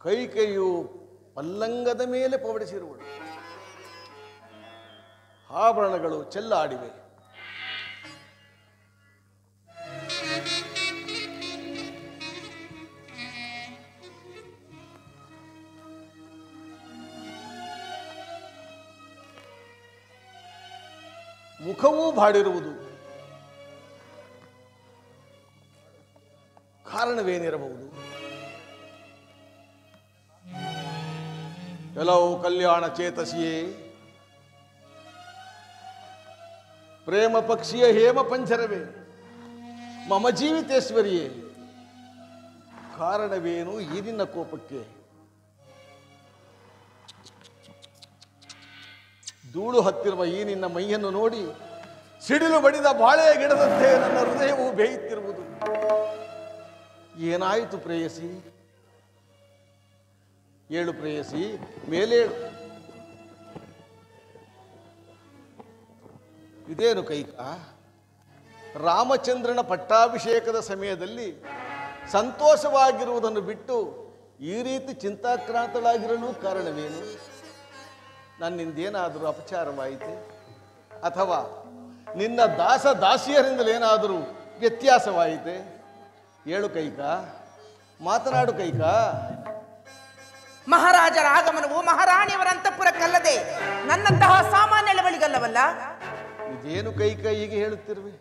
ಕೈಕೆಯು ಪಲ್ಲಂಗದ ಮೇಲೆ ಪವಡಿಸಿರುವಳು, ಆಭರಣಗಳು ಚೆಲ್ಲಾಡಿವೆ. ಮುಖವೂ ಬಾಡಿರುವುದು. ಕಾರಣವೇನಿರಬಹುದು? ಕೆಲವು ಕಲ್ಯಾಣ ಚೇತಸಿಯೇ, ಪ್ರೇಮ ಪಕ್ಷಿಯ ಹೇಮ ಪಂಜರವೇ, ಮಮ ಜೀವಿತೇಶ್ವರಿಯೇ, ಕಾರಣವೇನು ಈ ನಿನ್ನ ಕೋಪಕ್ಕೆ? ಧೂಳು ಹತ್ತಿರುವ ಈ ನಿನ್ನ ಮೈಯನ್ನು ನೋಡಿ ಸಿಡಿಲು ಬಡಿದ ಬಾಳೆಯ ಗಿಡದಂತೆ ನನ್ನ ಹೃದಯವು ಬೇಯುತ್ತಿರುವುದು. ಏನಾಯಿತು ಪ್ರೇಯಸಿ? ಏಳು ಪ್ರೇಯಸಿ, ಮೇಲೇಳು. ಇದೇನು ಕೈಕಾ? ರಾಮಚಂದ್ರನ ಪಟ್ಟಾಭಿಷೇಕದ ಸಮಯದಲ್ಲಿ ಸಂತೋಷವಾಗಿರುವುದನ್ನು ಬಿಟ್ಟು ಈ ರೀತಿ ಚಿಂತಾಕ್ರಾಂತಳಾಗಿರಲು ಕಾರಣವೇನು? ನನ್ನಿಂದೇನಾದರೂ ಅಪಚಾರವಾಯಿತೆ? ಅಥವಾ ನಿನ್ನ ದಾಸ ದಾಸಿಯರಿಂದಲೇನಾದರೂ ವ್ಯತ್ಯಾಸವಾಯಿತೆ? ಹೇಳು ಕೈಕಾ, ಮಾತನಾಡು ಕೈಕಾ. ಮಹಾರಾಜರ ಆಗಮನವು ಮಹಾರಾಣಿಯವರ ಅಂತಃಪುರಕ್ಕಲ್ಲದೆ ನನ್ನಂತಹ ಸಾಮಾನ್ಯಗಳಿಗಲ್ಲವಲ್ಲ. ಇದೇನು ಕೈಕಾ ಹೀಗೆ ಹೇಳುತ್ತಿರುವೆ?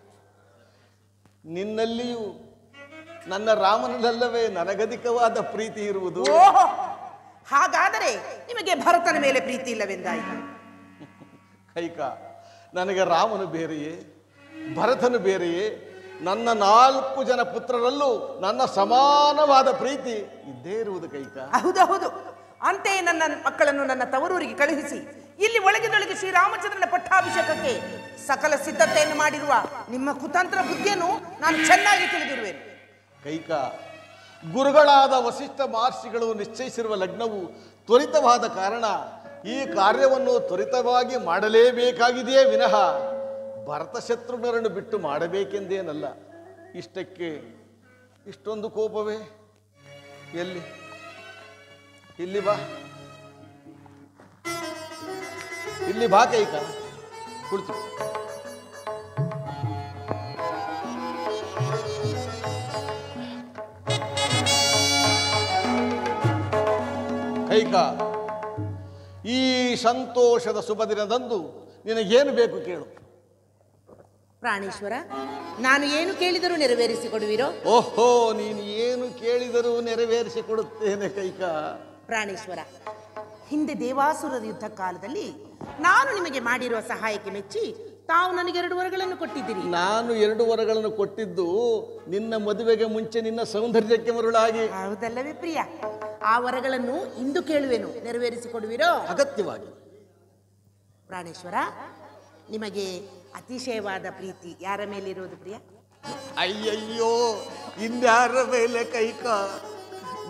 ನಿನ್ನಲ್ಲಿಯೂ ನನ್ನ ರಾಮನಲ್ಲವೇ ನನಗಧಿಕವಾದ ಪ್ರೀತಿ ಇರುವುದು. ಓಹೋ, ಹಾಗಾದರೆ ನಿಮಗೆ ಭರತನ ಮೇಲೆ ಪ್ರೀತಿ ಇಲ್ಲವೆಂದಾಯಿತು. ಕೈಕಾ, ನನಗೆ ರಾಮನು ಬೇರೆಯೇ, ಭರತನು ಬೇರೆಯೇ? ನನ್ನ 4 ಜನ ಪುತ್ರರಲ್ಲೂ ನನ್ನ ಸಮಾನವಾದ ಪ್ರೀತಿ ಇದ್ದೇ ಇರುವುದು ಕೈಕಾ. ಹೌದೌದು. ಅಂತೆಯೇ ನನ್ನ ಮಕ್ಕಳನ್ನು ನನ್ನ ತವರೂರಿಗೆ ಕಳುಹಿಸಿ ಇಲ್ಲಿ ಒಳಗಿನೊಳಗೆ ಶ್ರೀರಾಮಚಂದ್ರನ ಪಟ್ಟಾಭಿಷೇಕಕ್ಕೆ ಸಕಲ ಸಿದ್ಧತೆಯನ್ನು ಮಾಡಿರುವ ನಿಮ್ಮ ಕುತಂತ್ರ ಬುದ್ಧಿಯನ್ನು ನಾನು ಚೆನ್ನಾಗಿ ತಿಳಿದಿರುವೆನು. ಕೈಕಾ, ಗುರುಗಳಾದ ವಸಿಷ್ಠ ಮಹರ್ಷಿಗಳು ನಿಶ್ಚಯಿಸಿರುವ ಲಗ್ನವು ತ್ವರಿತವಾದ ಕಾರಣ ಈ ಕಾರ್ಯವನ್ನು ತ್ವರಿತವಾಗಿ ಮಾಡಲೇಬೇಕಾಗಿದೆಯೇ ವಿನಃ ಭರತ ಶತ್ರುಘ್ನರನ್ನು ಬಿಟ್ಟು ಮಾಡಬೇಕೆಂದೇನಲ್ಲ. ಇಷ್ಟಕ್ಕೆ ಇಷ್ಟೊಂದು ಕೋಪವೇ? ಎಲ್ಲಿ? ಇಲ್ಲಿ ಬಾ, ಇಲ್ಲಿ ಬಾ ಕೈಕಾ, ಕುಳಿತು. ಕೈಕಾ, ಈ ಸಂತೋಷದ ಶುಭ ದಿನದಂದು ನಿನಗೇನು ಬೇಕು ಕೇಳು. ಪ್ರಾಣೇಶ್ವರ, ನಾನು ಏನು ಕೇಳಿದರೂ ನೆರವೇರಿಸಿಕೊಡುವಿರೋ? ಓಹೋ, ನೀನು ಏನು ಕೇಳಿದರೂ ನೆರವೇರಿಸಿಕೊಡುತ್ತೇನೆ ಕೈಕಾ. ಪ್ರಾಣೇಶ್ವರ, ಹಿಂದೆ ದೇವಾಸುರರ ಯುದ್ಧ ಕಾಲದಲ್ಲಿ ನಾನು ನಿಮಗೆ ಮಾಡಿರುವ ಸಹಾಯಕ್ಕೆ ಮೆಚ್ಚಿ ತಾವು ನನಗೆ 2 ವರಗಳನ್ನು ಕೊಟ್ಟಿದ್ದೀರಿ. ನಾನು 2 ವರಗಳನ್ನು ಕೊಟ್ಟಿದ್ದು ನಿನ್ನ ಮದುವೆಗೆ ಮುಂಚೆ ನಿನ್ನ ಸೌಂದರ್ಯಕ್ಕೆ ಮರುಳಾಗಿ. ಹೌದಲ್ಲವೇ ಪ್ರಿಯ? ಆ ವರಗಳನ್ನು ಇಂದು ಕೇಳುವೆನು, ನೆರವೇರಿಸಿಕೊಡುವಿರೋ? ಅಗತ್ಯವಾಗಿ. ಪ್ರಾಣೇಶ್ವರ, ನಿಮಗೆ ಅತಿಶಯವಾದ ಪ್ರೀತಿ ಯಾರ ಮೇಲಿರುವುದು ಪ್ರಿಯ? ಅಯ್ಯಯ್ಯೋ, ಇನ್ಯಾರ ಮೇಲೆ ಕೈಕಾ?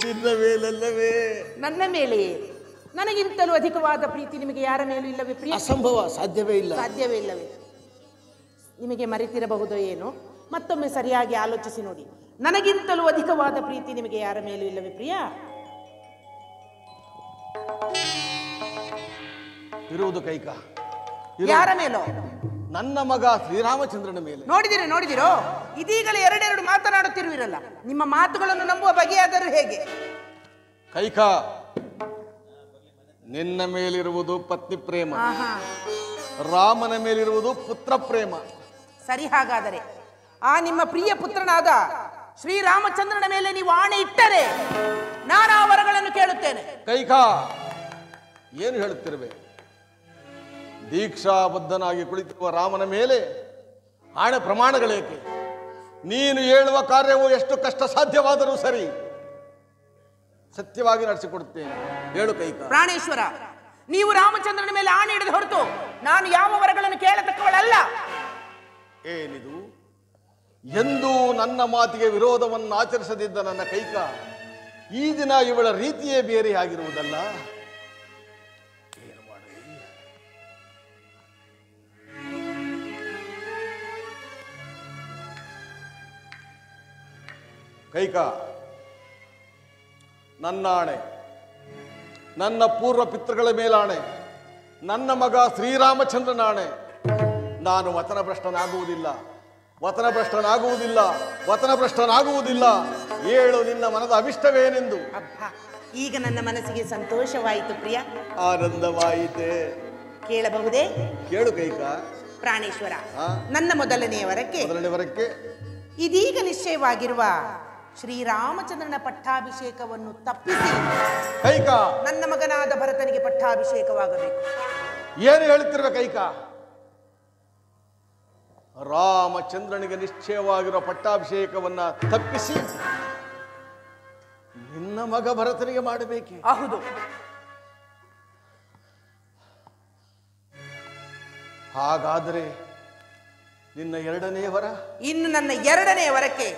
ನಿನ್ನ ಮೇಲಲ್ಲವೇ? ನನ್ನ ಮೇಲೆಯೇ. ನನಗಿಂತಲೂ ಅಧಿಕವಾದ ಪ್ರೀತಿ ನಿಮಗೆ ಯಾರ ಮೇಲೂ ಇಲ್ಲವೇ ಪ್ರಿಯ? ಅಸಂಭವ, ಸಾಧ್ಯವೇ ಇಲ್ಲ. ಸಾಧ್ಯವೇ ಇಲ್ಲವೇ? ನಿಮಗೆ ಮರೆತಿರಬಹುದೋ ಏನೋ, ಮತ್ತೊಮ್ಮೆ ಸರಿಯಾಗಿ ಆಲೋಚಿಸಿ ನೋಡಿ. ನನಗಿಂತಲೂ ಅಧಿಕವಾದ ಪ್ರೀತಿ ನಿಮಗೆ ಯಾರ ಮೇಲೂ ಇಲ್ಲವೇ ಪ್ರಿಯ? ಇರುವುದು ಕೈಕಾ. ಯಾರ ಮೇಲೋ? ನನ್ನ ಮಗ ಶ್ರೀರಾಮಚಂದ್ರನ ಮೇಲೆ. ನೋಡಿದಿರೋ? ಇದೀಗಲೇ 2 ಮಾತನಾಡುತ್ತಿರುವಿರಲ್ಲ. ನಿಮ್ಮ ಮಾತುಗಳನ್ನು ನಂಬುವ ಬಗೆಯಾದರೂ ಹೇಗೆ? ಕೈಕಾ, ನಿನ್ನ ಮೇಲಿರುವುದು ಪತ್ನಿ ಪ್ರೇಮ, ರಾಮನ ಮೇಲಿರುವುದು ಪುತ್ರ ಪ್ರೇಮ. ಸರಿ, ಹಾಗಾದರೆ ಆ ನಿಮ್ಮ ಪ್ರಿಯ ಪುತ್ರನಾದ ಶ್ರೀರಾಮಚಂದ್ರನ ಮೇಲೆ ನೀವು ಆಣೆ ಇಟ್ಟರೆ ನಾನು ಆ ವರಗಳನ್ನು ಕೇಳುತ್ತೇನೆ. ಕೈಕಾ, ಏನು ಹೇಳುತ್ತಿರುವೆ? ದೀಕ್ಷಾಬದ್ಧನಾಗಿ ಕುಳಿತಿರುವ ರಾಮನ ಮೇಲೆ ಆಣೆ ಪ್ರಮಾಣಗಳೇಕೆ? ನೀನು ಹೇಳುವ ಕಾರ್ಯವು ಎಷ್ಟು ಕಷ್ಟ ಸಾಧ್ಯವಾದರೂ ಸರಿ, ಸತ್ಯವಾಗಿ ನಡೆಸಿಕೊಡುತ್ತೇನೆ. ಹೇಳು ಕೈಕಾ. ಪ್ರಾಣೇಶ್ವರ, ನೀವು ರಾಮಚಂದ್ರನ ಮೇಲೆ ಆಣೆ ಹಿಡಿದು ಹೊರತು ನಾನು ಯಾವ ವರಗಳನ್ನು ಕೇಳತಕ್ಕವಳಲ್ಲ. ಏನಿದು? ಎಂದೂ ನನ್ನ ಮಾತಿಗೆ ವಿರೋಧವನ್ನು ಆಚರಿಸದಿದ್ದ ನನ್ನ ಕೈಕಾ ಈ ದಿನ ಇವಳ ರೀತಿಯೇ ಬೇರೆ ಆಗಿರುವುದಲ್ಲ. ಏನು ಮಾಡಲಿ? ಕೈಕ, ನನ್ನಾಣೆ, ನನ್ನ ಪೂರ್ವ ಪಿತೃಗಳ ಮೇಲಾಣೆ, ನನ್ನ ಮಗ ಶ್ರೀರಾಮಚಂದ್ರನಾಣೆ, ನಾನು ವಚನಭ್ರಷ್ಟನಾಗುವುದಿಲ್ಲ, ವಚನಭ್ರಷ್ಟನಾಗುವುದಿಲ್ಲ, ವಚನಭ್ರಷ್ಟನಾಗುವುದಿಲ್ಲ. ಹೇಳು ನಿನ್ನ ಮನದ ಅಭಿಷ್ಟವೇನೆಂದು. ಅಬ್ಬಾ, ಈಗ ನನ್ನ ಮನಸ್ಸಿಗೆ ಸಂತೋಷವಾಯಿತು ಪ್ರಿಯ. ಆನಂದವಾಯಿತೆ. ಕೇಳಬಹುದೇ? ಕೇಳು ಕೈಕ. ಪ್ರಾಣೇಶ್ವರ, ನನ್ನ ಮೊದಲನೆಯ ವರಕ್ಕೆ ಇದೀಗ ನಿಶ್ಚಯವಾಗಿರುವ ಶ್ರೀರಾಮಚಂದ್ರನ ಪಟ್ಟಾಭಿಷೇಕವನ್ನು ತಪ್ಪಿಸಿ ಕೈಕ ನನ್ನ ಮಗನಾದ ಭರತನಿಗೆ ಪಟ್ಟಾಭಿಷೇಕವಾಗಬೇಕು. ಏನು ಹೇಳುತ್ತಿರುವ ಕೈಕ? ರಾಮಚಂದ್ರನಿಗೆ ನಿಶ್ಚಯವಾಗಿರುವ ಪಟ್ಟಾಭಿಷೇಕವನ್ನ ತಪ್ಪಿಸಿ ನಿನ್ನ ಮಗ ಭರತನಿಗೆ ಮಾಡಬೇಕೆ? ಹೌದು. ಹಾಗಾದರೆ ನಿನ್ನ ಎರಡನೇ ವರ? ಇನ್ನು ನನ್ನ ಎರಡನೇ ವರಕ್ಕೆ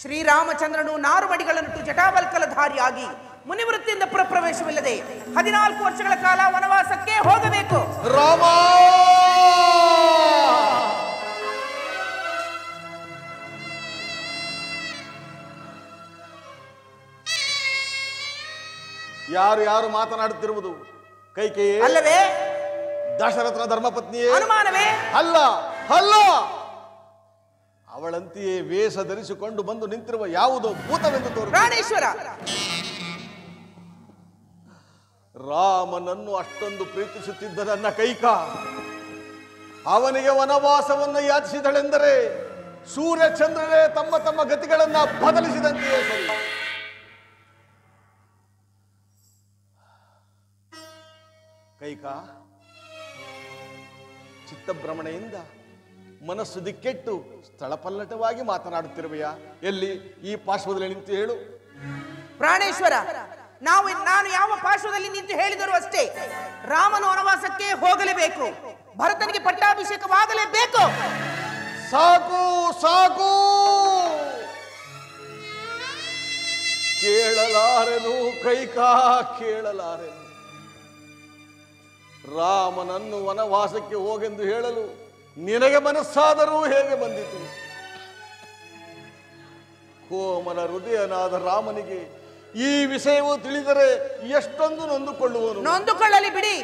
ಶ್ರೀರಾಮಚಂದ್ರನು ನಾರುಮಡಿಗಳನ್ನಿಟ್ಟು ಜಟಾಬಲ್ಕಲಧಾರಿಯಾಗಿ ಮುನಿವೃತ್ತಿಯಿಂದ ಪುರಪ್ರವೇಶವಿಲ್ಲದೆ 14 ವರ್ಷಗಳ ಕಾಲ ವನವಾಸಕ್ಕೆ ಹೋಗಬೇಕು. ರಾಮ, ಯಾರು ಯಾರು ಮಾತನಾಡುತ್ತಿರುವುದು? ಕೈಕೇಯಿ ಅಲ್ಲವೇ? ದಶರಥನ ಧರ್ಮಪತ್ನಿಯೇ? ಅನುಮಾನವೇ? ಅಲ್ಲ ಅಲ್ಲ, ಅವಳಂತೆಯೇ ವೇಷ ಧರಿಸಿಕೊಂಡು ಬಂದು ನಿಂತಿರುವ ಯಾವುದೋ ಭೂತವೆಂದು ತೋರು. ಪ್ರಾಣೇಶ್ವರ, ರಾಮನನ್ನು ಅಷ್ಟೊಂದು ಪ್ರೀತಿಸುತ್ತಿದ್ದ ನನ್ನ ಕೈಕ ಅವನಿಗೆ ವನವಾಸವನ್ನು ಯಾಚಿಸಿದಳೆಂದರೆ ಸೂರ್ಯಚಂದ್ರರೇ ತಮ್ಮ ತಮ್ಮ ಗತಿಗಳನ್ನ ಬದಲಿಸಿದಂತೆಯೇ ಸರಿ. ಕೈಕ, ಚಿತ್ತಭ್ರಮಣೆಯಿಂದ ಮನಸ್ಸು ದಿಕ್ಕೆಟ್ಟು ಸ್ಥಳಪಲ್ಲಟವಾಗಿ ಮಾತನಾಡುತ್ತಿರುವೆಯಾ? ಎಲ್ಲಿ ಈ ಪಾರ್ಶ್ವದಲ್ಲಿ ನಿಂತು ಹೇಳು. ಪ್ರಾಣೇಶ್ವರ, ನಾನು ಯಾವ ಪಾರ್ಶ್ವದಲ್ಲಿ ನಿಂತು ಹೇಳಿದರೂ ಅಷ್ಟೇ, ರಾಮನು ವನವಾಸಕ್ಕೆ ಹೋಗಲೇಬೇಕು, ಭರತನಿಗೆ ಪಟ್ಟಾಭಿಷೇಕವಾಗಲೇಬೇಕು. ಸಾಕು ಸಾಕು, ಕೇಳಲಾರೆನು ಕೈಕ, ಕೇಳಲಾರೆನು. ರಾಮನನ್ನು ವನವಾಸಕ್ಕೆ ಹೋಗೆಂದು ಹೇಳಲು ನಿನಗೆ ಮನಸ್ಸಾದರೂ ಹೇಗೆ ಬಂದಿತು? ಕೋಮಲ ಹೃದಯನಾದ ರಾಮನಿಗೆ ಈ ವಿಷಯವು ತಿಳಿದರೆ ಎಷ್ಟೊಂದು ನೊಂದುಕೊಳ್ಳುವನು. ನೊಂದುಕೊಳ್ಳಲಿ ಬಿಡಿ.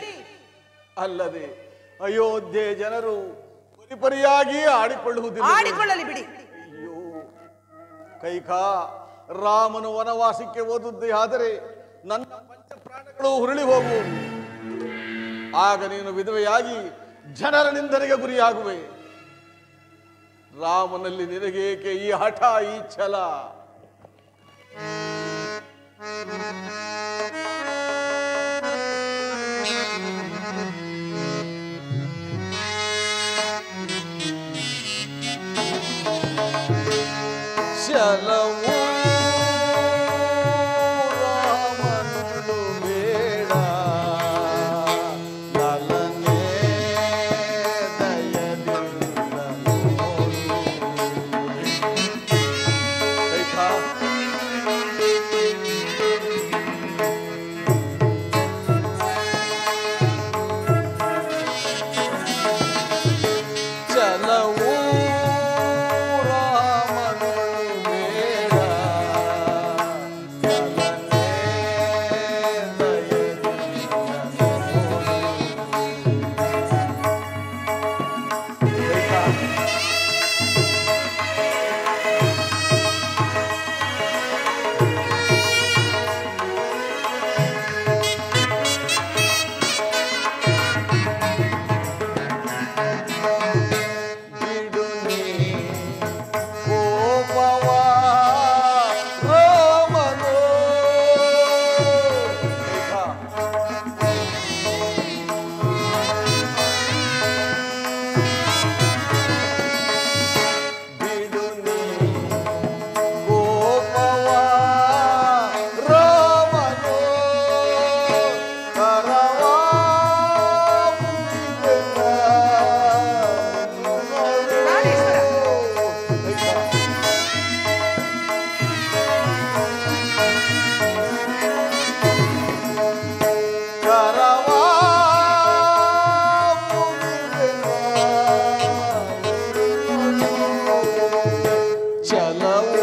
ಅಲ್ಲದೆ ಅಯೋಧ್ಯೆ ಜನರು ಪರಿಪರಿಯಾಗಿ ಆಡಿಕೊಳ್ಳಲಿ ಬಿಡಿ. ಅಯ್ಯೋ ಕೈಕ, ರಾಮನು ವನವಾಸಕ್ಕೆ ಹೋದದ್ದೇ ಆದರೆ ನನ್ನ ಪಂಚ ಪ್ರಾಣಗಳು ಹುರುಳಿ ಹೋಗುವು. ಆಗ ನೀನು ವಿಧವೆಯಾಗಿ ಜನರ ನಿಂದನೆಗೆ ಗುರಿಯಾಗುವೆ. ರಾಮನಲ್ಲಿ ನಿನಗೇಕೆ ಈ ಹಠ, ಈ ಛಲ? ಛಲವು ರಾಮನು ಬೇಡ, ಲಲನೆ ದಯದಿಂದ ನೋಡಿ. ಕೈಕ, ಛಲವು ಛಲವು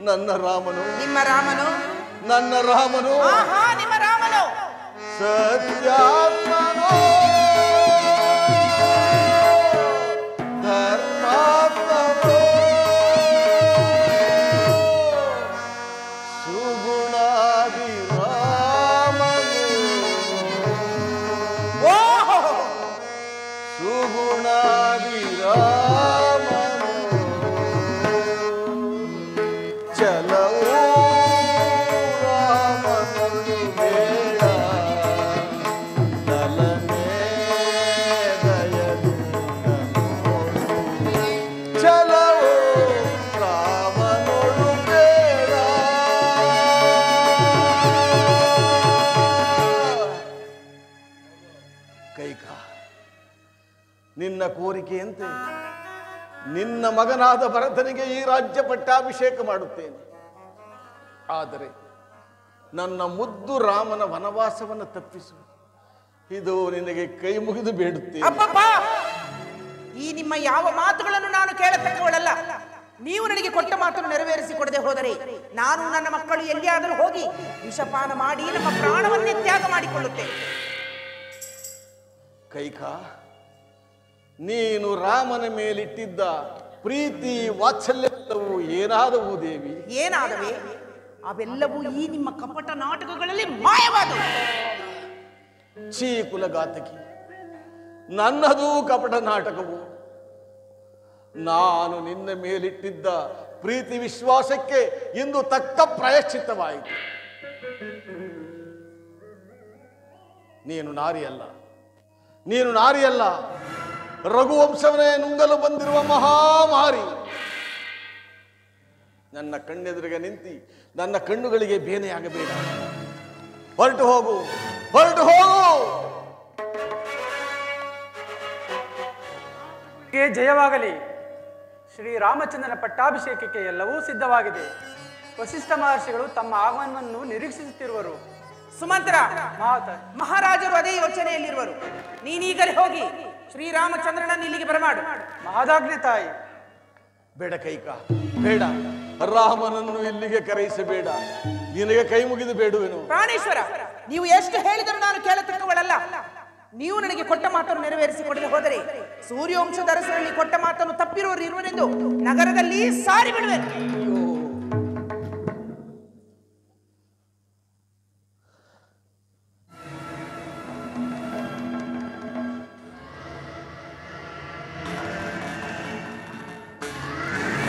ನನ್ನ ರಾಮನು, ನಿಮ್ಮ ರಾಮನು, ನನ್ನ ರಾಮನು, ಆಹಾ ನಿಮ್ಮ ರಾಮನು ಸತ್ಯಾತ್ಮನೋ ಧರ್ಮಾತ್ಮನೋ ಸುಗುಣಾದಿ ರಾಮನು, ಸುಗುಣಾದಿ ರಾಮನು ಚಲವು ರಾಮನು ಬೇಡ ತಲಮೇ ದಯದಿಂದ ನೋಡು. ಚಲವು ರಾಮನೊಳು ಬೇಡ. ಕೈಕ, ನಿನ್ನ ಕೋರಿಕೆಯಂತೆ ನಿನ್ನ ಮಗನಾದ ಭರತನಿಗೆ ಈ ರಾಜ್ಯ ಪಟ್ಟಾಭಿಷೇಕ ಮಾಡುತ್ತೇನೆ. ಆದರೆ ನನ್ನ ಮುದ್ದು ರಾಮನ ವನವಾಸವನ್ನು ತಪ್ಪಿಸು. ಇದು ನಿನಗೆ ಕೈ ಮುಗಿದು ಬೇಡುತ್ತೇನೆ. ಅಪ್ಪಪ್ಪ, ಈ ನಿಮ್ಮ ಯಾವ ಮಾತುಗಳನ್ನು ನಾನು ಕೇಳತಕ್ಕವಳಲ್ಲ. ನೀವು ನನಗೆ ಕೊಟ್ಟ ಮಾತನ್ನು ನೆರವೇರಿಸಿಕೊಡದೆ ಹೋದರೆ ನಾನು ನನ್ನ ಮಕ್ಕಳು ಎಲ್ಲಿಯಾದರೂ ಹೋಗಿ ವಿಷಪಾನ ಮಾಡಿ ನಮ್ಮ ಪ್ರಾಣವನ್ನೇ ತ್ಯಾಗ ಮಾಡಿಕೊಳ್ಳುತ್ತೇನೆ. ಕೈಕ, ನೀನು ರಾಮನ ಮೇಲಿಟ್ಟಿದ್ದ ಪ್ರೀತಿ ವಾತ್ಸಲ್ಯವೆಲ್ಲವೂ ಏನಾದವು ದೇವಿ? ಏನಾದವೆ? ಅವೆಲ್ಲವೂ ಈ ನಿಮ್ಮ ಕಪಟ ನಾಟಕಗಳಲ್ಲಿ ಮಾಯವಾದವು. ಛೀ ಕುಲಘಾತಕಿ, ನನ್ನದು ಕಪಟ ನಾಟಕವು. ನಾನು ನಿನ್ನ ಮೇಲಿಟ್ಟಿದ್ದ ಪ್ರೀತಿ ವಿಶ್ವಾಸಕ್ಕೆ ಇಂದು ತಕ್ಕ ಪ್ರಾಯಶ್ಚಿತ್ತವಾಯಿತು. ನೀನು ನಾರಿಯಲ್ಲ, ನೀನು ನಾರಿಯಲ್ಲ, ರಘುವಂಶವನ್ನೇ ನುಂಗಲು ಬಂದಿರುವ ಮಹಾಮಾರಿ. ನನ್ನ ಕಣ್ಣೆದುರಿಗೆ ನಿಂತಿ ನನ್ನ ಕಣ್ಣುಗಳಿಗೆ ಬೇನೆಯಾಗಬೇಡ. ಹೊರಟು ಹೋಗು, ಹೊರಟು ಹೋಗು. ಜಯವಾಗಲಿ. ಶ್ರೀರಾಮಚಂದ್ರನ ಪಟ್ಟಾಭಿಷೇಕಕ್ಕೆ ಎಲ್ಲವೂ ಸಿದ್ಧವಾಗಿದೆ. ವಸಿಷ್ಠ ಮಹರ್ಷಿಗಳು ತಮ್ಮ ಆಗಮನವನ್ನು ನಿರೀಕ್ಷಿಸುತ್ತಿರುವರು. ಸುಮಂತ್ರ, ಮಹಾರಾಜರು ಅದೇ ಯೋಚನೆಯಲ್ಲಿರುವರು. ನೀನೀಗಲೇ ಹೋಗಿ ಶ್ರೀರಾಮಚಂದ್ರನನ್ನು ಇಲ್ಲಿಗೆ ಬರಮಾಡು. ಮಹಾದಾಜ್ಞೆ ತಾಯಿ. ಬೇಡ ಕೈಕ, ಬೇಡ. ರಾಮನನ್ನು ಇಲ್ಲಿಗೆ ಕರೆಯಿಸಬೇಡ. ನಿನಗೆ ಕೈ ಮುಗಿದು ಬೇಡುವೆನು. ಪ್ರಾಣೇಶ್ವರ, ನೀವು ಎಷ್ಟು ಹೇಳಿದರೂ ನಾನು ಕೇಳತಕ್ಕವಳಲ್ಲ. ನೀವು ನನಗೆ ಕೊಟ್ಟ ಮಾತನ್ನು ನೆರವೇರಿಸಿಕೊಡದೆ ಹೋದರೆ ಸೂರ್ಯವಂಶದ ಅರಸರಲ್ಲಿ ಕೊಟ್ಟ ಮಾತನ್ನು ತಪ್ಪಿರುವರು ಇರುವರೆಂದು ನಗರದಲ್ಲಿ ಸಾರಿ ಬಿಡುವೆನು.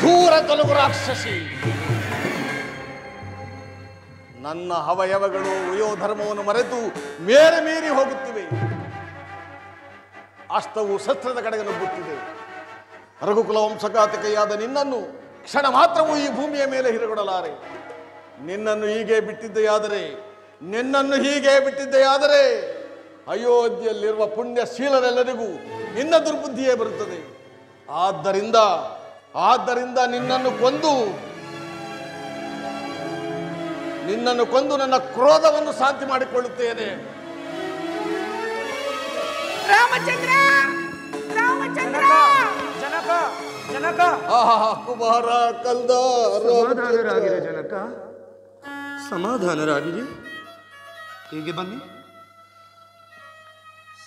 ದೂರ ತೊಲಗು ರಾಕ್ಷಸಿ. ನನ್ನ ಅವಯವಗಳು ವಯೋಧರ್ಮವನ್ನು ಮರೆತು ಮೇರೆ ಮೀರಿ ಹೋಗುತ್ತಿವೆ. ಅಸ್ತವು ಶಸ್ತ್ರದ ಕಡೆಗೆ ನುಗ್ಗುತ್ತಿದೆ. ರಘುಕುಲ ವಂಶಘಾತಕೆಯಾದ ನಿನ್ನನ್ನು ಕ್ಷಣ ಮಾತ್ರವೂ ಈ ಭೂಮಿಯ ಮೇಲೆ ಹಿರಗೊಡಲಾರೆ. ನಿನ್ನನ್ನು ಹೀಗೆ ಬಿಟ್ಟಿದ್ದೆಯಾದರೆ ಅಯೋಧ್ಯೆಯಲ್ಲಿರುವ ಪುಣ್ಯಶೀಲರೆಲ್ಲರಿಗೂ ನಿನ್ನ ದುರ್ಬುದ್ಧಿಯೇ ಬರುತ್ತದೆ. ಆದ್ದರಿಂದ ನಿನ್ನನ್ನು ಕೊಂದು ನನ್ನ ಕ್ರೋಧವನ್ನು ಶಾಂತಿ ಮಾಡಿಕೊಳ್ಳುತ್ತೇನೆ. ರಾಮಚಂದ್ರ, ರಾಮಚಂದ್ರ, ಜನಕ, ಜನಕ, ಕುಮಾರ ಕಂದ, ಸಮಾಧಾನರಾಗಿರಿ ಜನಕ, ಸಮಾಧಾನರಾಗಿರಿ. ಹೀಗೆ ಬನ್ನಿ,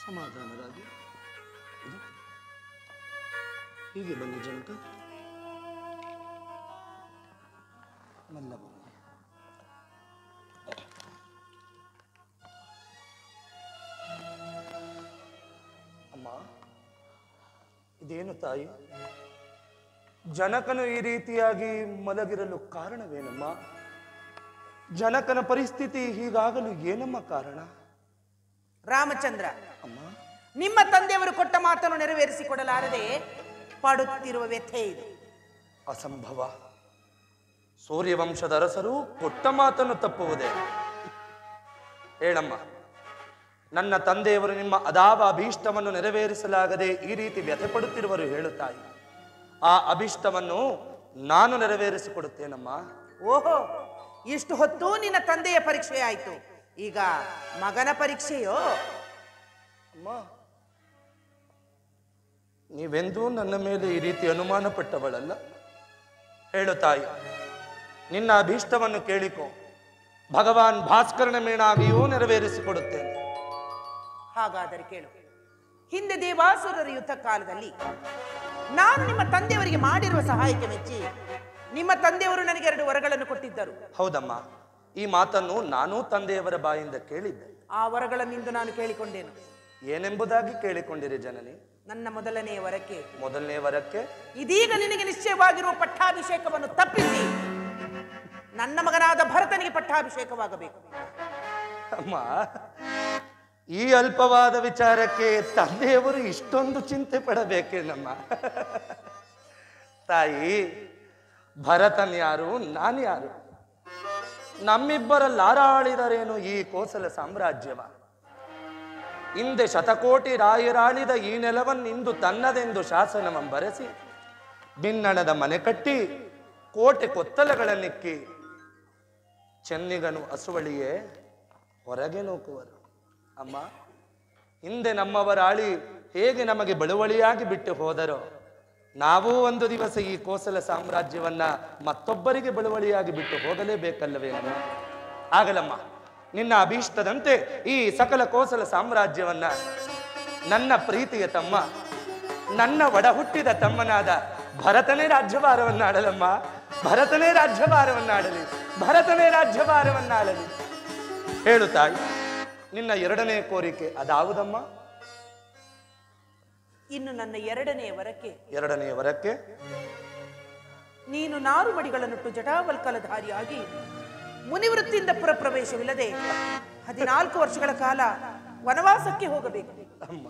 ಸಮಾಧಾನರಾಗಿ. ಹೀಗೆ ಬನ್ನಿ ಜನಕ, ಮೆಲ್ಲ ಬನ್ನಿ. ಅಮ್ಮ, ಇದೇನು ತಾಯಿ? ಜನಕನು ಈ ರೀತಿಯಾಗಿ ಮಲಗಿರಲು ಕಾರಣವೇನಮ್ಮ? ಜನಕನ ಪರಿಸ್ಥಿತಿ ಹೀಗಾಗಲು ಏನಮ್ಮ ಕಾರಣ? ರಾಮಚಂದ್ರ, ಅಮ್ಮ, ನಿಮ್ಮ ತಂದೆಯವರು ಕೊಟ್ಟ ಮಾತನ್ನು ನೆರವೇರಿಸಿಕೊಡಲಾರದೆ ಪಡುತ್ತಿರುವ ವ್ಯಥೆ ಇದು. ಅಸಂಭವ. ಸೂರ್ಯವಂಶದ ಅರಸರು ಕೊಟ್ಟ ಮಾತನ್ನು ತಪ್ಪುವುದೇ? ಹೇಳಮ್ಮ, ನನ್ನ ತಂದೆಯವರು ನಿಮ್ಮ ಅದಾವ ಅಭೀಷ್ಟವನ್ನು ನೆರವೇರಿಸಲಾಗದೆ ಈ ರೀತಿ ವ್ಯಥೆ ಪಡುತ್ತಿರುವರು ಹೇಳುತ್ತಾಯಿ. ಆ ಅಭೀಷ್ಟವನ್ನು ನಾನು ನೆರವೇರಿಸಿಕೊಡುತ್ತೇನಮ್ಮ. ಓಹೋ, ಇಷ್ಟು ಹೊತ್ತು ನಿನ್ನ ತಂದೆಯ ಪರೀಕ್ಷೆ ಆಯಿತು, ಈಗ ಮಗನ ಪರೀಕ್ಷೆಯೋ? ಅಮ್ಮ, ನೀವೆಂದೂ ನನ್ನ ಮೇಲೆ ಈ ರೀತಿ ಅನುಮಾನ ಪಟ್ಟವಳಲ್ಲ. ಹೇಳು ತಾಯಿ, ನಿನ್ನ ಅಭೀಷ್ಟವನ್ನು ಕೇಳಿಕೊ, ಭಗವಾನ್ ಭಾಸ್ಕರನ ಮೇಣಾಗಿಯೂ ನೆರವೇರಿಸಿಕೊಡುತ್ತೇನೆ. ಹಾಗಾದರೆ ಕೇಳು. ಹಿಂದೆ ದೇವಾಸುರರ ಯುದ್ಧ ಕಾಲದಲ್ಲಿ ನಾನು ನಿಮ್ಮ ತಂದೆಯವರಿಗೆ ಮಾಡಿರುವ ಸಹಾಯಕ್ಕೆ ಮೆಚ್ಚಿ ನಿಮ್ಮ ತಂದೆಯವರು ನನಗೆ 2 ವರಗಳನ್ನು ಕೊಟ್ಟಿದ್ದರು. ಹೌದಮ್ಮ, ಈ ಮಾತನ್ನು ನಾನೂ ತಂದೆಯವರ ಬಾಯಿಂದ ಕೇಳಿದ್ದೆ. ಆ ವರಗಳನ್ನಿಂದು ನಾನು ಕೇಳಿಕೊಂಡೇನು. ಏನೆಂಬುದಾಗಿ ಕೇಳಿಕೊಂಡಿರಿ ಜನನಿ? ನನ್ನ ಮೊದಲನೆಯ ವರಕ್ಕೆ, ಮೊದಲನೇ ವರಕ್ಕೆ ಇದೀಗ ನಿನಗೆ ನಿಶ್ಚಯವಾಗಿರುವ ಪಟ್ಟಾಭಿಷೇಕವನ್ನು ತಪ್ಪಿಸಿ ನನ್ನ ಮಗನಾದ ಭರತನಿಗೆ ಪಟ್ಟಾಭಿಷೇಕವಾಗಬೇಕು. ಅಮ್ಮ, ಈ ಅಲ್ಪವಾದ ವಿಚಾರಕ್ಕೆ ತಂದೆಯವರು ಇಷ್ಟೊಂದು ಚಿಂತೆ ಪಡಬೇಕೇನಮ್ಮ? ತಾಯಿ, ಭರತನ್ ಯಾರು, ನಾನು ಯಾರು? ನಮ್ಮಿಬ್ಬರಲ್ಲಾರಾಳಿದರೇನು ಈ ಕೋಸಲ ಸಾಮ್ರಾಜ್ಯವ? ಹಿಂದೆ ಶತಕೋಟಿ ರಾಯರಾಳಿದ ಈ ನೆಲವನ್ನಿಂದು ತನ್ನದೆಂದು ಶಾಸನವಂ ಬರೆಸಿ ಬಿನ್ನಣದ ಮನೆ ಕಟ್ಟಿ ಕೋಟೆ ಕೊತ್ತಲಗಳನ್ನಿಕ್ಕಿ ಚೆನ್ನಿಗನು ಹಸುವಳಿಯೇ ಹೊರಗೆ ನೂಕುವರು. ಅಮ್ಮ, ಹಿಂದೆ ನಮ್ಮವರಾಳಿ ಹೇಗೆ ನಮಗೆ ಬಳುವಳಿಯಾಗಿ ಬಿಟ್ಟು ಹೋದರೋ, ನಾವೂ ಒಂದು ದಿವಸ ಈ ಕೋಸಲ ಸಾಮ್ರಾಜ್ಯವನ್ನ ಮತ್ತೊಬ್ಬರಿಗೆ ಬಳುವಳಿಯಾಗಿ ಬಿಟ್ಟು ಹೋಗಲೇಬೇಕಲ್ಲವೇ ಅಮ್ಮ? ಆಗಲಮ್ಮ, ನಿನ್ನ ಅಭೀಷ್ಟದಂತೆ ಈ ಸಕಲ ಕೋಸಲ ಸಾಮ್ರಾಜ್ಯವನ್ನ ನನ್ನ ಪ್ರೀತಿಯ ತಮ್ಮ, ನನ್ನ ಒಡ ಹುಟ್ಟಿದ ತಮ್ಮನಾದ ಭರತನೇ ರಾಜ್ಯಭಾರವನ್ನಾಡಲಮ್ಮ. ಭರತನೇ ರಾಜ್ಯಭಾರವನ್ನಾಡಲಿ, ಭರತನೇ ರಾಜ್ಯಭಾರವನ್ನಾಡಲಿ. ಹೇಳು ತಾಯಿ, ನಿನ್ನ 2ನೇ ಕೋರಿಕೆ ಅದಾವುದಮ್ಮ? ಇನ್ನು ನನ್ನ 2ನೇ ವರಕ್ಕೆ, 2ನೇ ವರಕ್ಕೆ ನೀನು ನಾರುಮಡಿಗಳನ್ನುಟ್ಟು ಜಟಾವಲ್ಕಲಧಾರಿಯಾಗಿ ಮುನಿವೃತ್ತಿಯಿಂದ ಪುರಪ್ರವೇಶವಿಲ್ಲದೆ 14 ವರ್ಷಗಳ ಕಾಲ ವನವಾಸಕ್ಕೆ ಹೋಗಬೇಕು. ಅಮ್ಮ,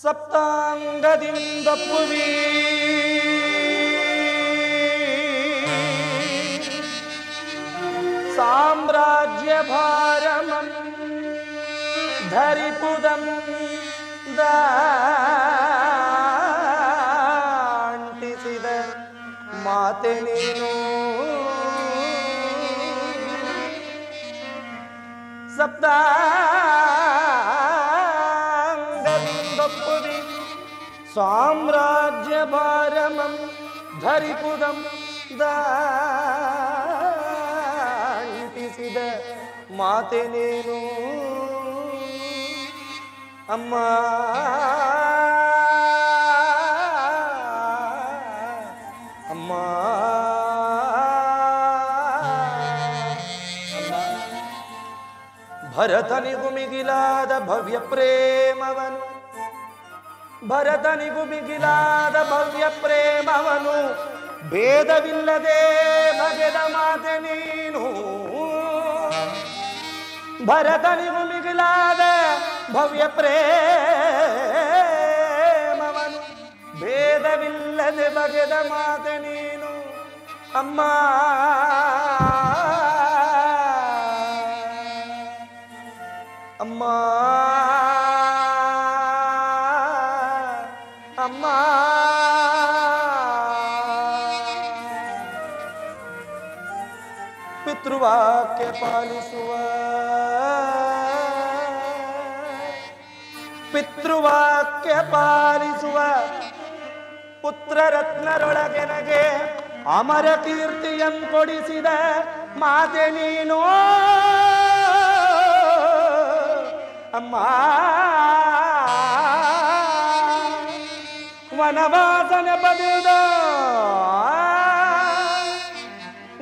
ಸಪ್ತಾಂಗದಿಂದ ಪುವಿ ಸಾಮ್ರಾಜ್ಯ ಭಾರಮಂ ಧರಿಪುದಂ ದಾಂಟಿಸಿದ ಮಾತೆ ನೀನು. ಸಪ್ತಾಂಗದಿಂದೊಪ್ಪುವಿ ಸಾಮ್ರಾಜ್ಯ ಭಾರಮಂ ಧರಿಪುದಂ ದಾಂಟಿಸಿದ ಮಾತೆ ನೀನು. ಅಮ್ಮ, ಅಮ್ಮ, ಭರತನಿಗೂ ಮಿಗಿಲಾದ ಭವ್ಯ ಪ್ರೇಮವನು, ಭರತನಿಗೂ ಮಿಗಿಲಾದ ಭವ್ಯ ಪ್ರೇಮವನು ಭೇದವಿಲ್ಲದೆ ಬಗೆದ ಮಾತೆ ನೀನು. ಭರತನಿಗೂ ಮಿಗಿಲಾದ ಭವ್ಯ ಪ್ರೇಮವನು ಭೇದವಿಲ್ಲದೆ ಬಗೆದ ಮಾತೆ ನೀನು. ಅಮ್ಮ, ಅಮ್ಮ, ಅಮ್ಮ, ಪಿತೃವಾಕ್ಯ ಪಾಲಿಸುವ, ಪಿತೃವಾಕ್ಯ ಪಾಲಿಸುವ ಪುತ್ರರತ್ನರೊಳಗೆನಗೆ ಅಮರ ಕೀರ್ತಿಯಂ ಕೊಡಿಸಿದ ಮಾತೆ ನೀನು. ಅಮ್ಮ, ವನವಾಸನ ಪದಿಂದ,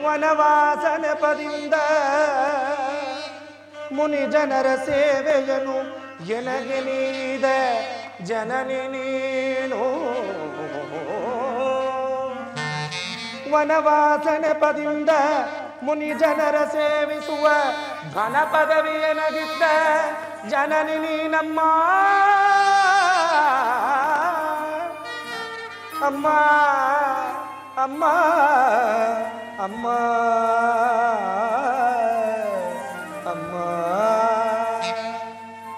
ವನವಾಸನ ಪದಿಂದ ಮುನಿ ಜನರ ಸೇವೆಯನು ಎನಗೆ ನೀದ ಜನನಿ ನೀನು. ವನವಾಸನ ಪದಿಂದ ಮುನಿ ಜನರ ಸೇವಿಸುವ ಘನ ಪದವಿಯನಗಿದ್ದ ಜನನಿ ನೀನಮ್ಮ. ಅಮ್ಮ, ಅಮ್ಮ, ಅಮ್ಮ, ಅಮ್ಮ,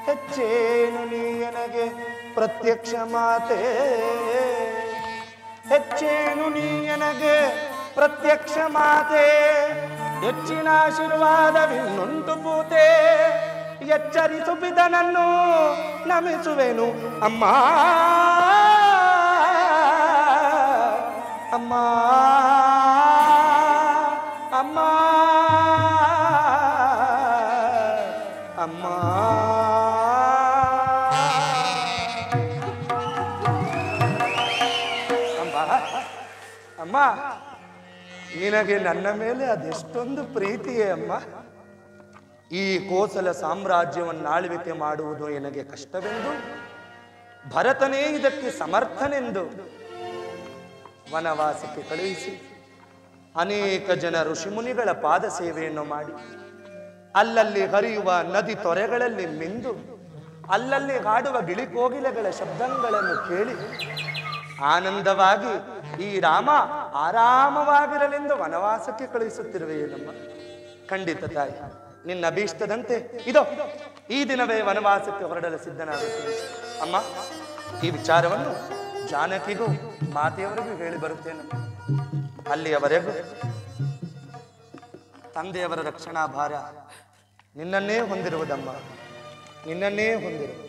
ಹೆಚ್ಚೇನು ನೀಯನಗೆ ಪ್ರತ್ಯಕ್ಷ ಮಾತೆ, ಹೆಚ್ಚೇನು ನೀಯನಗೆ ಪ್ರತ್ಯಕ್ಷ ಮಾತೆ. ಹೆಚ್ಚಿನ ಆಶೀರ್ವಾದವಿನ್ನುಂಟು ಪೂತೆ, ಎಚ್ಚರಿಸು ಪಿತನನ್ನು ನಮಿಸುವೆನು. ಅಮ್ಮ, ಅಮ್ಮ ಅಮ್ಮ ಅಮ್ಮ ಅಮ್ಮ ನಿನಗೆ ನನ್ನ ಮೇಲೆ ಅದೆಷ್ಟೊಂದು ಪ್ರೀತಿಯೇ ಅಮ್ಮ. ಈ ಕೋಸಲ ಸಾಮ್ರಾಜ್ಯವನ್ನು ಆಳ್ವಿಕೆ ಮಾಡುವುದು ನನಗೆ ಕಷ್ಟವೆಂದು, ಭರತನೇ ಇದಕ್ಕೆ ಸಮರ್ಥನೆಂದು ವನವಾಸಕ್ಕೆ ಕಳುಹಿಸಿ ಅನೇಕ ಜನ ಋಷಿಮುನಿಗಳ ಪಾದ ಸೇವೆಯನ್ನು ಮಾಡಿ, ಅಲ್ಲಲ್ಲಿ ಹರಿಯುವ ನದಿ ತೊರೆಗಳಲ್ಲಿ ಮಿಂದು, ಅಲ್ಲಲ್ಲಿ ಹಾಡುವ ಗಿಳಿಕೋಗಿಲೆಗಳ ಶಬ್ದಗಳನ್ನು ಕೇಳಿ ಆನಂದವಾಗಿ ಈ ರಾಮ ಆರಾಮವಾಗಿರಲೆಂದು ವನವಾಸಕ್ಕೆ ಕಳುಹಿಸುತ್ತಿರುವೆಯೇನಮ್ಮ. ಖಂಡಿತ ತಾಯಿ, ನಿನ್ನ ಅಭೀಷ್ಟದಂತೆ ಇದೋ ಈ ದಿನವೇ ವನವಾಸಕ್ಕೆ ಹೊರಡಲು ಸಿದ್ಧನಾಗುತ್ತೇನೆ ಅಮ್ಮ. ಈ ವಿಚಾರವನ್ನು ಜಾನಕಿಗೂ ಮಾತೆಯವರಿಗೂ ಹೇಳಿ ಬರುತ್ತೇನೆ. ಅಲ್ಲಿಯವರೆಗೂ ತಂದೆಯವರ ರಕ್ಷಣಾ ಭಾರ ನಿನ್ನನ್ನೇ ಹೊಂದಿರುವುದಮ್ಮ, ನಿನ್ನನ್ನೇ ಹೊಂದಿರುವುದು.